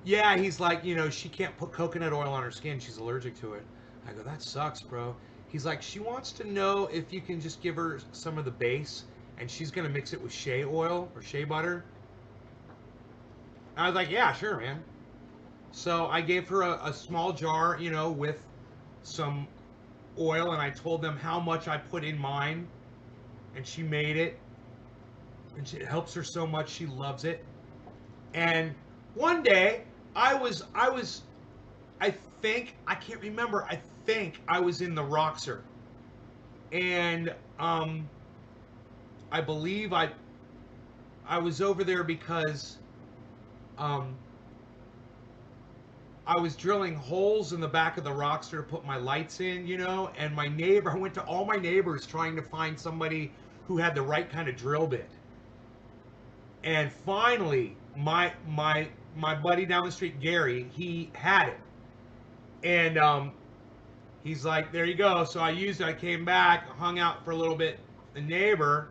yeah, he's like, you know, she can't put coconut oil on her skin. She's allergic to it. I go, that sucks, bro. He's like, she wants to know if you can just give her some of the base and she's going to mix it with shea oil or shea butter. I was like, yeah, sure, man. So I gave her a small jar, you know, with some oil, and I told them how much I put in mine, and she made it, and it helps her so much. She loves it. And one day, I think, I can't remember, I think I was in the Roxer, and I believe I was over there because I was drilling holes in the back of the Roxer to put my lights in, you know, and my neighbor, I went to all my neighbors trying to find somebody who had the right kind of drill bit. And finally, my buddy down the street, Gary, he had it. And he's like, there you go. So I used it. I came back, hung out for a little bit. The neighbor,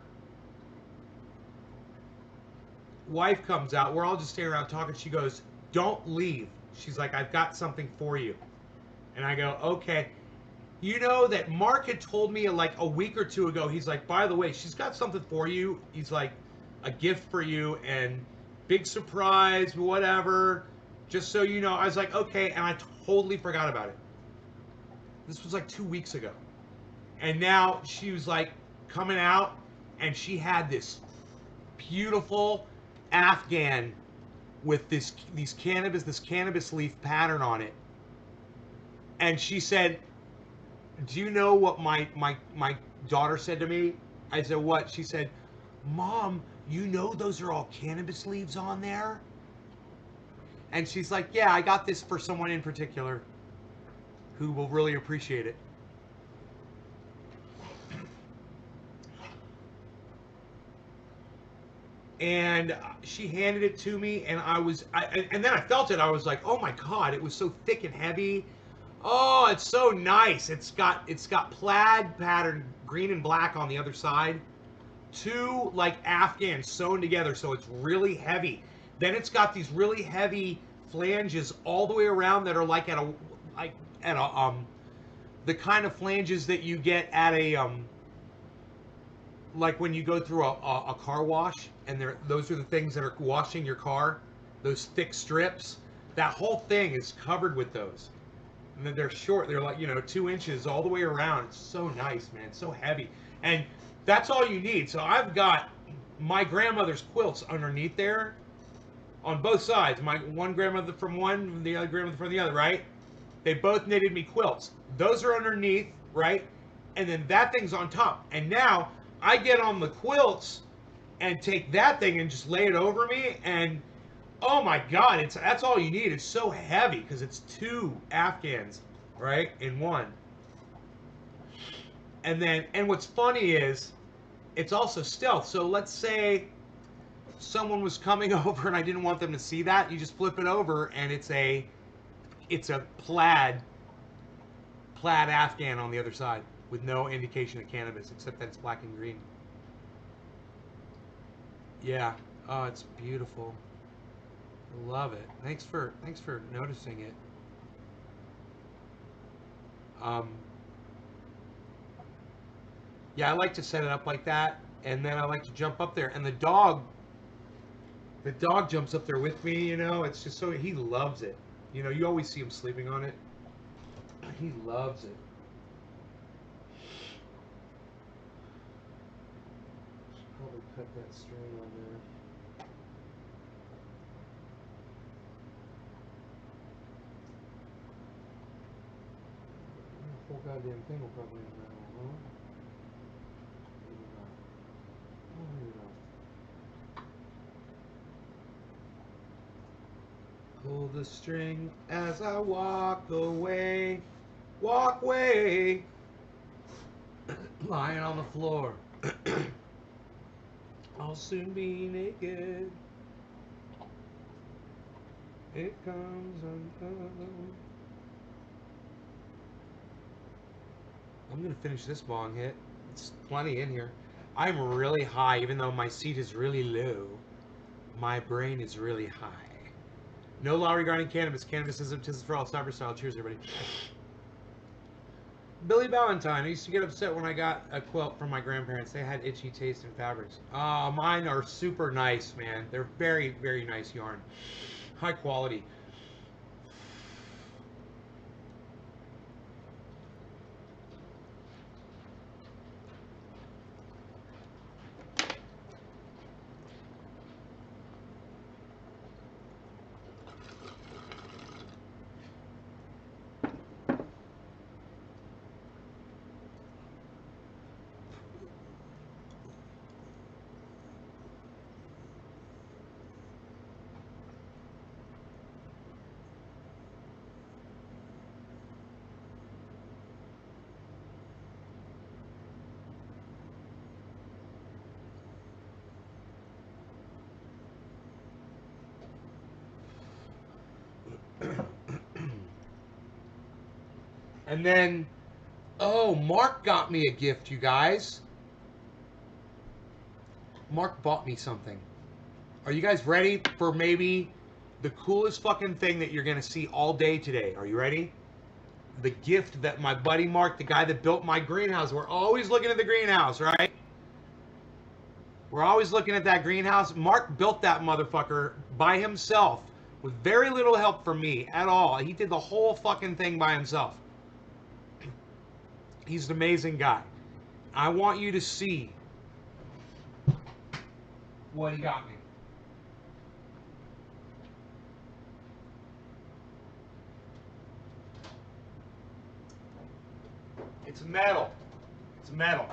wife comes out. We're all just standing around talking. She goes, don't leave. She's like, I've got something for you. And I go, okay. You know that Mark had told me like a week or two ago, he's like, by the way, she's got something for you. He's like, a gift for you and big surprise, whatever. Just so you know. I was like, okay. And I totally forgot about it. This was like 2 weeks ago. And now she was like coming out and she had this beautiful Afghan with this cannabis leaf pattern on it. And she said, do you know what my daughter said to me? I said, what? She said, Mom, you know those are all cannabis leaves on there? And she's like, yeah, I got this for someone in particular who will really appreciate it. And she handed it to me, and and then I felt it. I was like, oh my God, it was so thick and heavy. Oh, it's so nice. It's got plaid pattern, green and black on the other side. Two like Afghans sewn together, so it's really heavy. Then it's got these really heavy flanges all the way around that are like at a the kind of flanges that you get at a like when you go through a car wash, and those are the things that are washing your car, those thick strips. That whole thing is covered with those. And then they're short. They're like, 2 inches all the way around. It's so nice, man. It's so heavy. And that's all you need. So I've got my grandmother's quilts underneath there on both sides. My one grandmother from one, the other grandmother from the other, right? They both knitted me quilts. Those are underneath, right? And then that thing's on top. And now I get on the quilts and take that thing and just lay it over me, and oh my God, that's all you need. It's so heavy because it's 2 Afghans, right, in one. And what's funny is it's also stealth. So let's say someone was coming over and I didn't want them to see that. You just flip it over and it's a plaid Afghan on the other side with no indication of cannabis except that it's black and green. Yeah. Oh, it's beautiful. Love it. Thanks for noticing it. Yeah, I like to set it up like that, and then I like to jump up there, and the dog jumps up there with me. It's just so he loves it. You always see him sleeping on it. He loves it. Should probably cut that string on there. The whole goddamn thing will probably unravel, huh? Maybe not. Oh, maybe not. Pull the string as I walk away. Walk away. Lying on the floor. I'll soon be naked. It comes undone. I'm gonna finish this bong hit. It's plenty in here. I'm really high, even though my seat is really low. My brain is really high. No law regarding cannabis. Cannabis is for all. Cyber style. Cheers, everybody. Billy Valentine. I used to get upset when I got a quilt from my grandparents. They had itchy taste in fabrics. Mine are super nice, man. They're very, very nice yarn. High quality. And then, oh, Mark got me a gift, you guys. Mark bought me something. Are you guys ready for maybe the coolest fucking thing that you're going to see all day today? Are you ready? The gift that my buddy Mark, the guy that built my greenhouse, we're always looking at the greenhouse, right? We're always looking at that greenhouse. Mark built that motherfucker by himself with very little help from me at all. He did the whole fucking thing by himself. He's an amazing guy. I want you to see what he got me. It's metal. It's metal.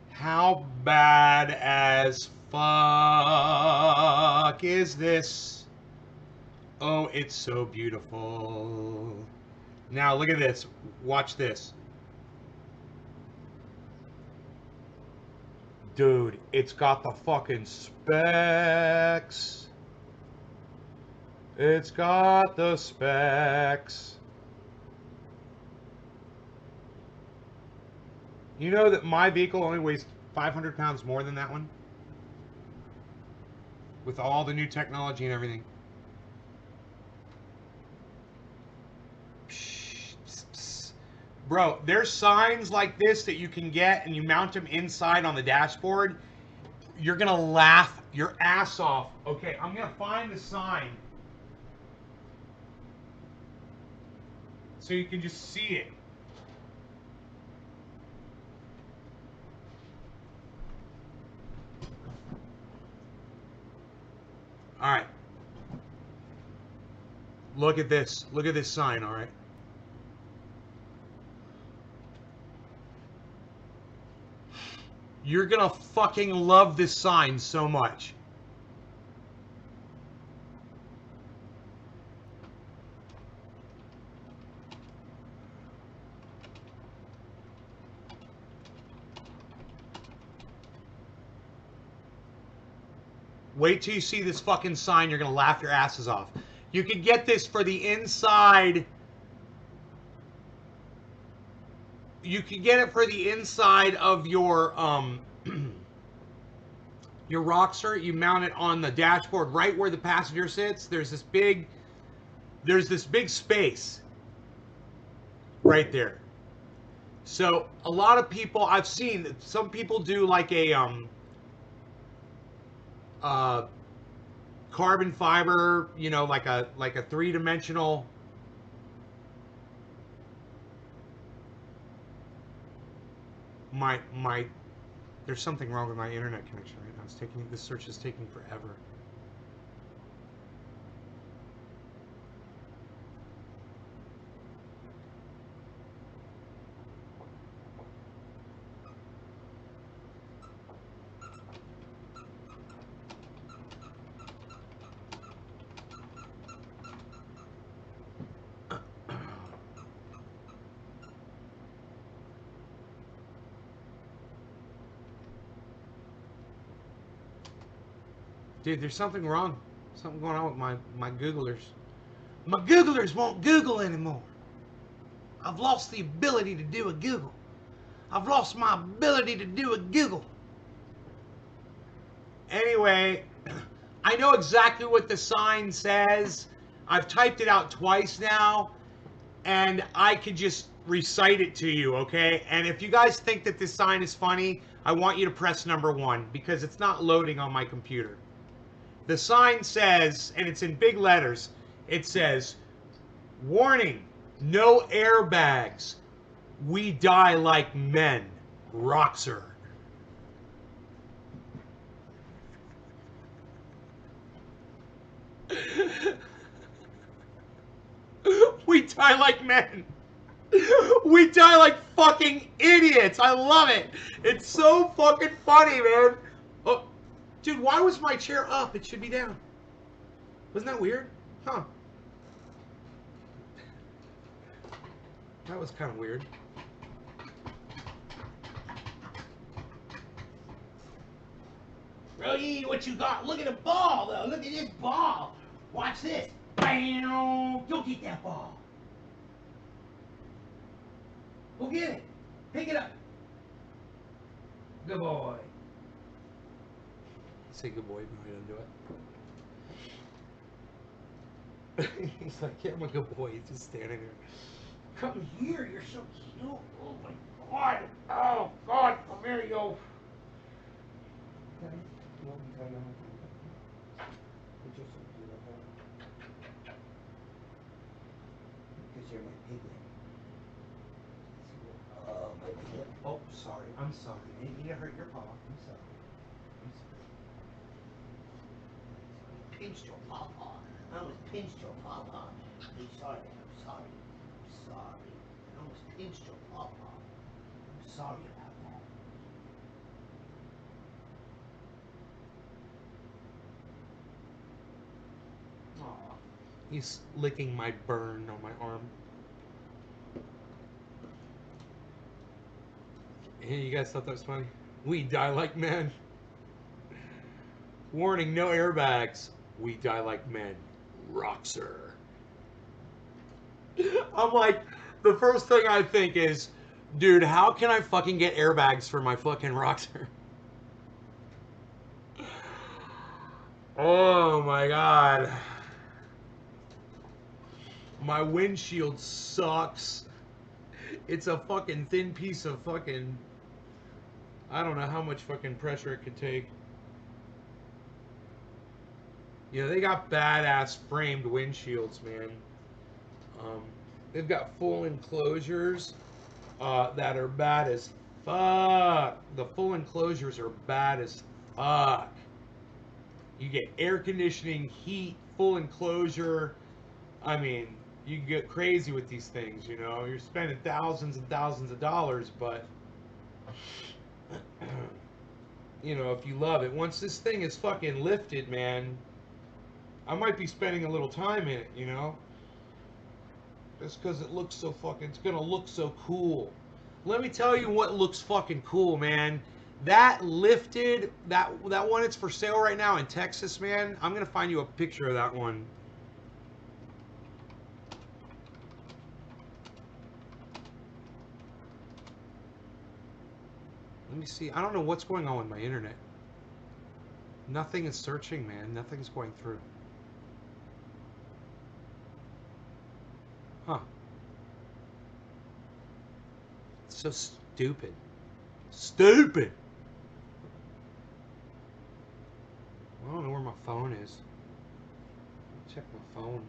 How bad as fuck is this? Oh, it's so beautiful. Now look at this. Watch this. Dude, it's got the fucking specs. It's got the specs. You know that my vehicle only weighs 500 pounds more than that one? With all the new technology and everything. Psh, pss, pss. Bro, there's signs like this that you can get and you mount them inside on the dashboard. You're gonna laugh your ass off. Okay, I'm gonna find the sign so you can just see it. All right. Look at this. Look at this sign, all right? You're gonna fucking love this sign so much. Wait till you see this fucking sign. You're gonna laugh your asses off. You could get this for the inside. You could get it for the inside of your Roxer. You mount it on the dashboard right where the passenger sits. There's this big space right there. So a lot of people I've seen, some people do like a carbon fiber, you know, like a three-dimensional. There's something wrong with my internet connection right now. This search is taking forever. Dude, there's something wrong. Something going on with my Googlers. My Googlers won't Google anymore. I've lost the ability to do a Google. I've lost my ability to do a Google. Anyway, I know exactly what the sign says. I've typed it out twice now, and I could just recite it to you, okay? And if you guys think that this sign is funny, I want you to press number 1 because it's not loading on my computer. The sign says, and it's in big letters, it says, "Warning, no airbags. We die like men. Roxer." We die like men. We die like fucking idiots. I love it. It's so fucking funny, man. Oh, dude, why was my chair up? It should be down. Wasn't that weird? Huh. That was kind of weird. Brody, what you got? Look at the ball, though. Look at this ball. Watch this. Bam! Go get that ball. Go get it. Pick it up. Good boy. Say good boy even though he doesn't do it. He's like, yeah, I'm a good boy. He's just standing there. Come here. You're so cute. Oh, my God. Oh, God. Come here, yo. Because you're my piglet. Oh, my piglet. Oh, sorry. I'm sorry. I didn't mean to hurt your paw. I'm sorry. Pinched your pawpaw. I almost pinched your pawpaw. I'm sorry. I'm sorry. I'm sorry. I almost pinched your pawpaw. I'm sorry about that. Aw. He's licking my burn on my arm. Hey, you guys thought that was funny? We die like men. Warning, no airbags. We die like men. Roxor. I'm like, the first thing I think is, dude, how can I fucking get airbags for my fucking Roxor? Oh my god. My windshield sucks. It's a fucking thin piece of fucking... I don't know how much fucking pressure it could take. You know, they got badass framed windshields, man. They've got full enclosures that are bad as fuck. The full enclosures are bad as fuck. You get air conditioning, heat, full enclosure. I mean, you can get crazy with these things, you know. You're spending thousands and thousands of dollars, but you know, if you love it. Once this thing is fucking lifted, man, I might be spending a little time in it, you know. Just because it looks so fucking, it's gonna look so cool. Let me tell you what looks fucking cool, man. That lifted, that one that's for sale right now in Texas, man. I'm gonna find you a picture of that one. Let me see. I don't know what's going on with my internet. Nothing is searching, man. Nothing's going through. Huh. It's so stupid. Stupid! I don't know where my phone is. Check my phone.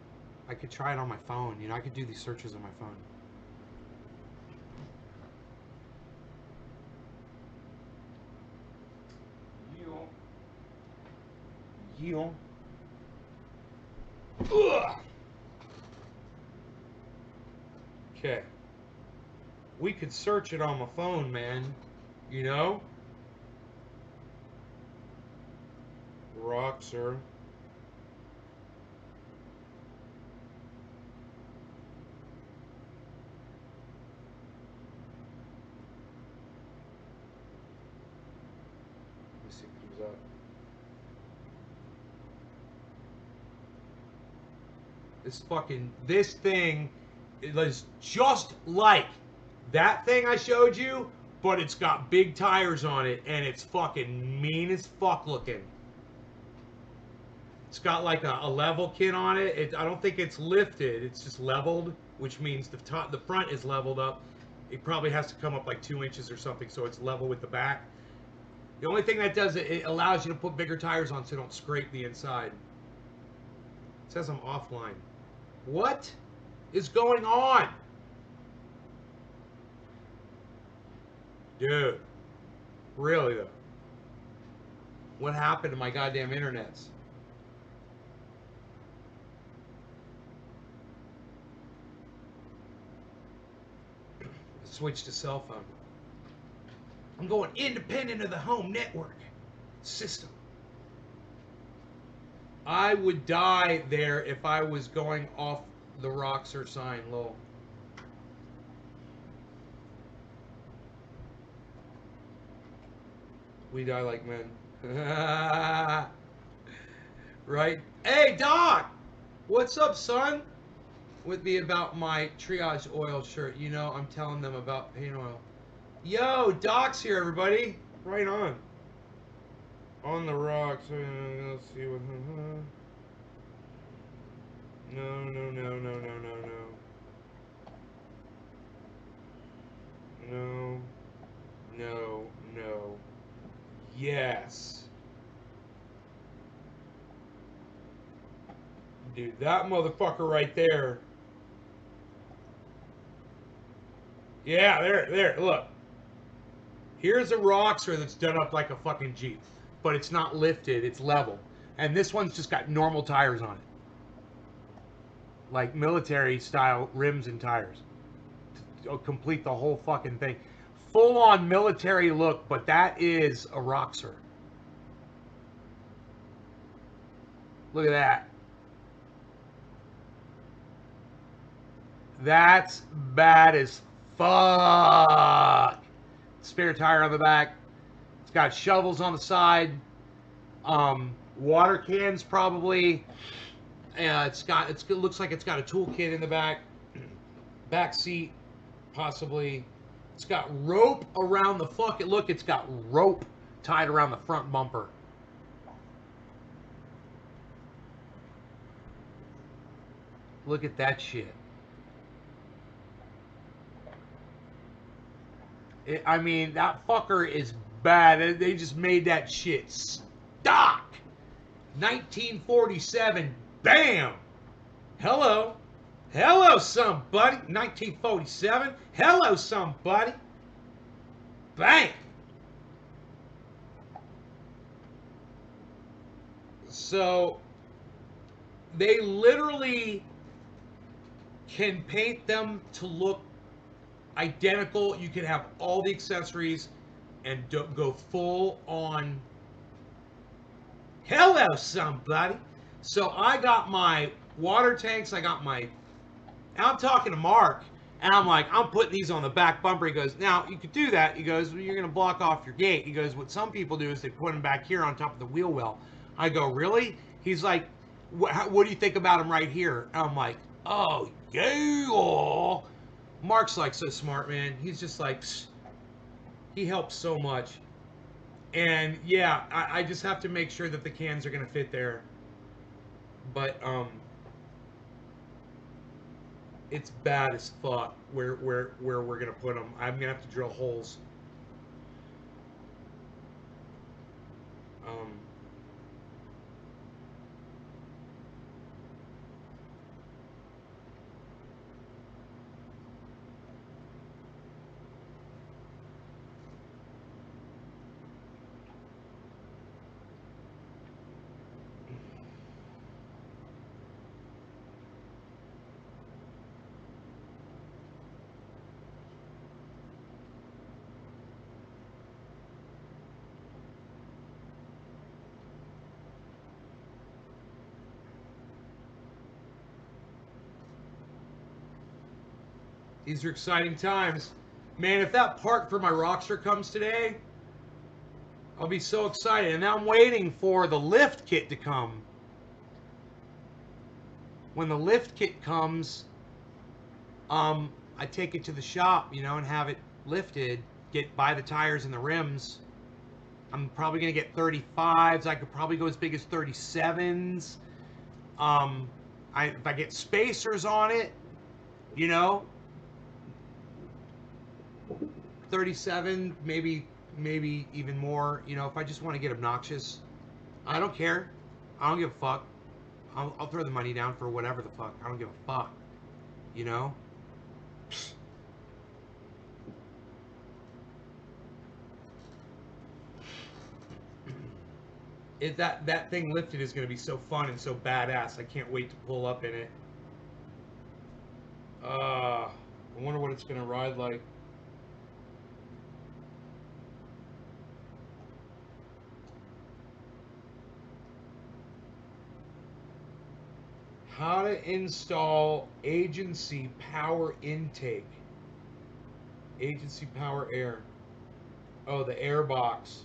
I could try it on my phone. You know, I could do these searches on my phone. Yeah. Ugh. Okay. We could search it on my phone, man. You know? Roxor. Let me see if it comes up. This thing is just like that thing I showed you, but it's got big tires on it, and it's fucking mean as fuck looking. It's got like a level kit on it. I don't think it's lifted. It's just leveled, which means the front is leveled up. It probably has to come up like 2 inches or something, so it's level with the back. The only thing that does it allows you to put bigger tires on so don't scrape the inside. It says I'm offline. What is going on? Dude. Really, though? What happened to my goddamn internets? Switch to cell phone. I'm going independent of the home network system. I would die there if I was going off the Roxor sign, lol. We die like men. Right? Hey, Doc! What's up, son? With me about my Triage oil shirt. You know, I'm telling them about paint oil. Yo, Doc's here, everybody. Right on. On the rocks. Let's see what. No. No. Yes. Dude, that motherfucker right there. Yeah, there, look. Here's a Roxor that's done up like a fucking Jeep. But it's not lifted, it's level. And this one's just got normal tires on it. Like military style rims and tires. To complete the whole fucking thing. Full on military look, but that is a Roxor. Look at that. That's bad as fuck. Spare tire on the back. It's got shovels on the side. Water cans probably. It looks like it's got a toolkit in the back seat, possibly. It's got rope around the fucking, look, it's got rope tied around the front bumper. Look at that shit. I mean, that fucker is bad. They just made that shit stock. 1947. Bam. Hello. Hello, somebody. 1947. Hello, somebody. Bang. So, they literally can paint them to look identical. You can have all the accessories and go full on. Hello, somebody. So I got my water tanks. I'm talking to Mark, and I'm like, I'm putting these on the back bumper. He goes, now you could do that. He goes, well, you're going to block off your gate. He goes, what some people do is they put them back here on top of the wheel well. I go, really? He's like, what do you think about them right here? And I'm like, oh, yeah. Mark's like so smart, man. He's just like, he helps so much. And yeah, I just have to make sure that the cans are going to fit there. But, it's bad as fuck where we're going to put them. I'm going to have to drill holes. These are exciting times. Man, if that part for my Rockster comes today, I'll be so excited. And now I'm waiting for the lift kit to come. When the lift kit comes, I take it to the shop, and have it lifted, buy the tires and the rims. I'm probably going to get 35s. I could probably go as big as 37s. If I get spacers on it, 37, maybe even more. If I just want to get obnoxious, I don't care. I don't give a fuck. I'll throw the money down for whatever the fuck. I don't give a fuck. If that thing lifted is going to be so fun and so badass. I can't wait to pull up in it. I wonder what it's going to ride like. How to install agency power intake. Agency power air. Oh, the air box.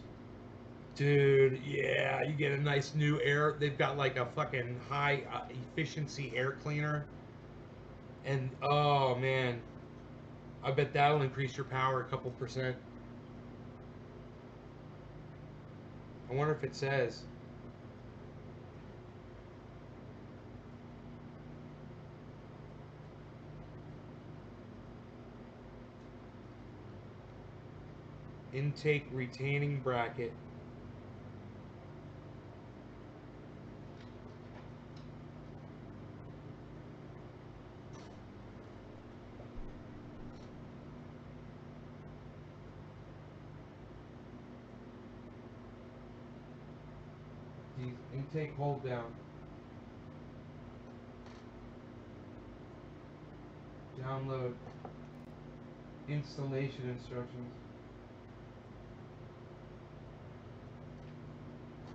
Dude, yeah, you get a nice new air. They've got like a fucking high efficiency air cleaner. And, oh man, I bet that'll increase your power a couple percent. I wonder if it says. Intake retaining bracket. Intake hold down. Download installation instructions.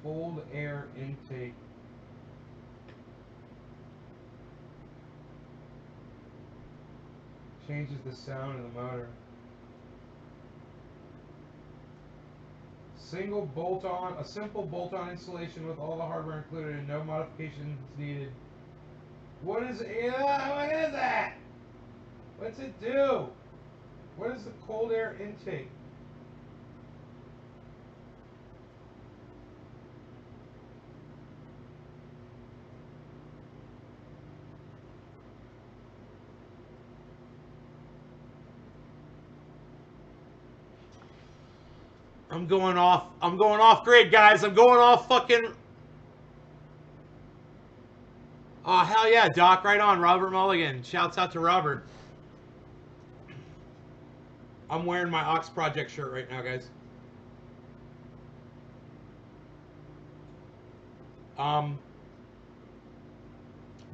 Cold air intake. Changes the sound of the motor. A simple bolt-on installation with all the hardware included and no modifications needed. What is it? Yeah, what is that? What's it do? What is the cold air intake? I'm going off grid, guys. I'm going off fucking. Oh, hell yeah, Doc, right on. Robert Mulligan. Shouts out to Robert. I'm wearing my Ox Project shirt right now, guys.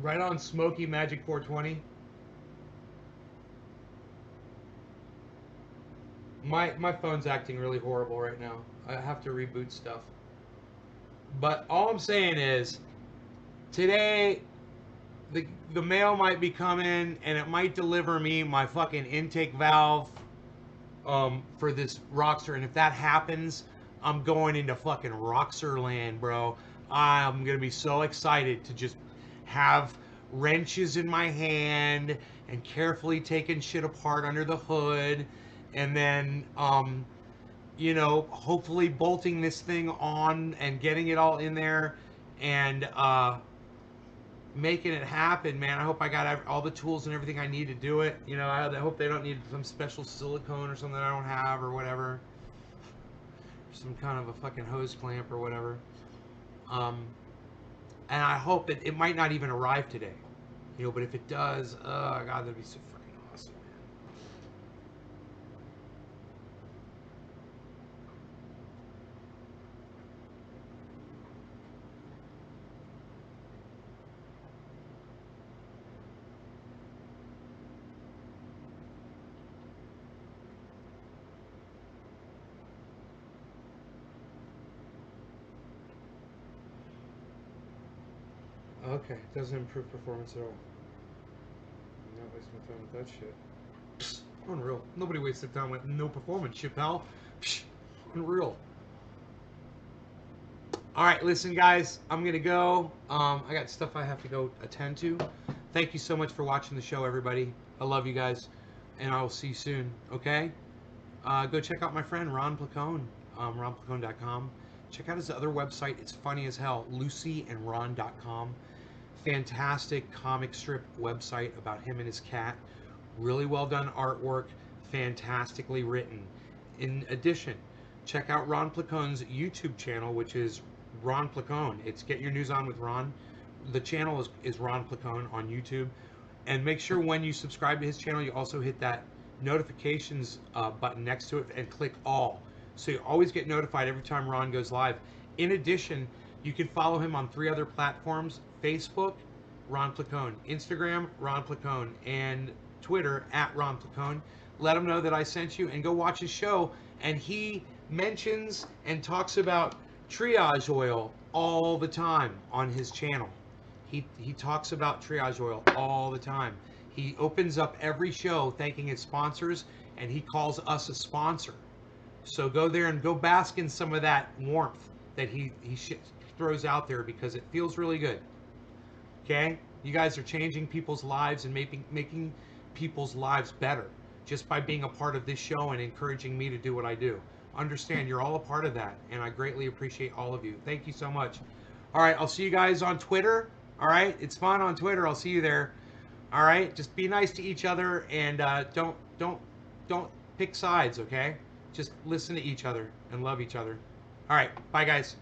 Right on Smoky Magic 420. My phone's acting really horrible right now. I have to reboot stuff. But all I'm saying is, today, the mail might be coming, and it might deliver me my fucking intake valve for this Roxer. And if that happens, I'm going into fucking Roxer land, bro. I'm gonna be so excited to just have wrenches in my hand and carefully taking shit apart under the hood, and then you know, hopefully bolting this thing on and getting it all in there and making it happen, man. I hope I got all the tools and everything I need to do it. You know, I hope they don't need some special silicone or something I don't have or whatever. Some kind of a fucking hose clamp or whatever. And I hope it might not even arrive today. You know, but if it does, oh god, that'd be so freaking awesome, man. Okay, doesn't improve performance at all. I'm not wasting my time with that shit. Psst, unreal. Nobody wasted time with no performance shit, pal. Psst, unreal. Alright, listen guys, I'm gonna go. I got stuff I have to go attend to. Thank you so much for watching the show, everybody. I love you guys. And I will see you soon, okay? Go check out my friend Ron Placone, ronplacone.com. Check out his other website. It's funny as hell, lucyandron.com. Fantastic comic strip website about him and his cat. Really well done artwork, fantastically written. In addition, check out Ron Placone's YouTube channel, which is Ron Placone. It's Get Your News On with Ron. The channel is Ron Placone on YouTube. And make sure when you subscribe to his channel, you also hit that notifications button next to it and click all. So you always get notified every time Ron goes live. In addition, you can follow him on 3 other platforms: Facebook, Ron Placone, Instagram, Ron Placone, and Twitter @Ron Placone. Let him know that I sent you, and go watch his show. And he mentions and talks about triage oil all the time on his channel. He talks about triage oil all the time. He opens up every show thanking his sponsors, and he calls us a sponsor. So go there and go bask in some of that warmth that he throws out there, because it feels really good. Okay? You guys are changing people's lives and making people's lives better just by being a part of this show and encouraging me to do what I do. Understand, you're all a part of that, and I greatly appreciate all of you. Thank you so much. All right, I'll see you guys on Twitter. All right? It's fun on Twitter. I'll see you there. All right? Just be nice to each other, and don't pick sides, okay? Just listen to each other and love each other. All right, bye guys.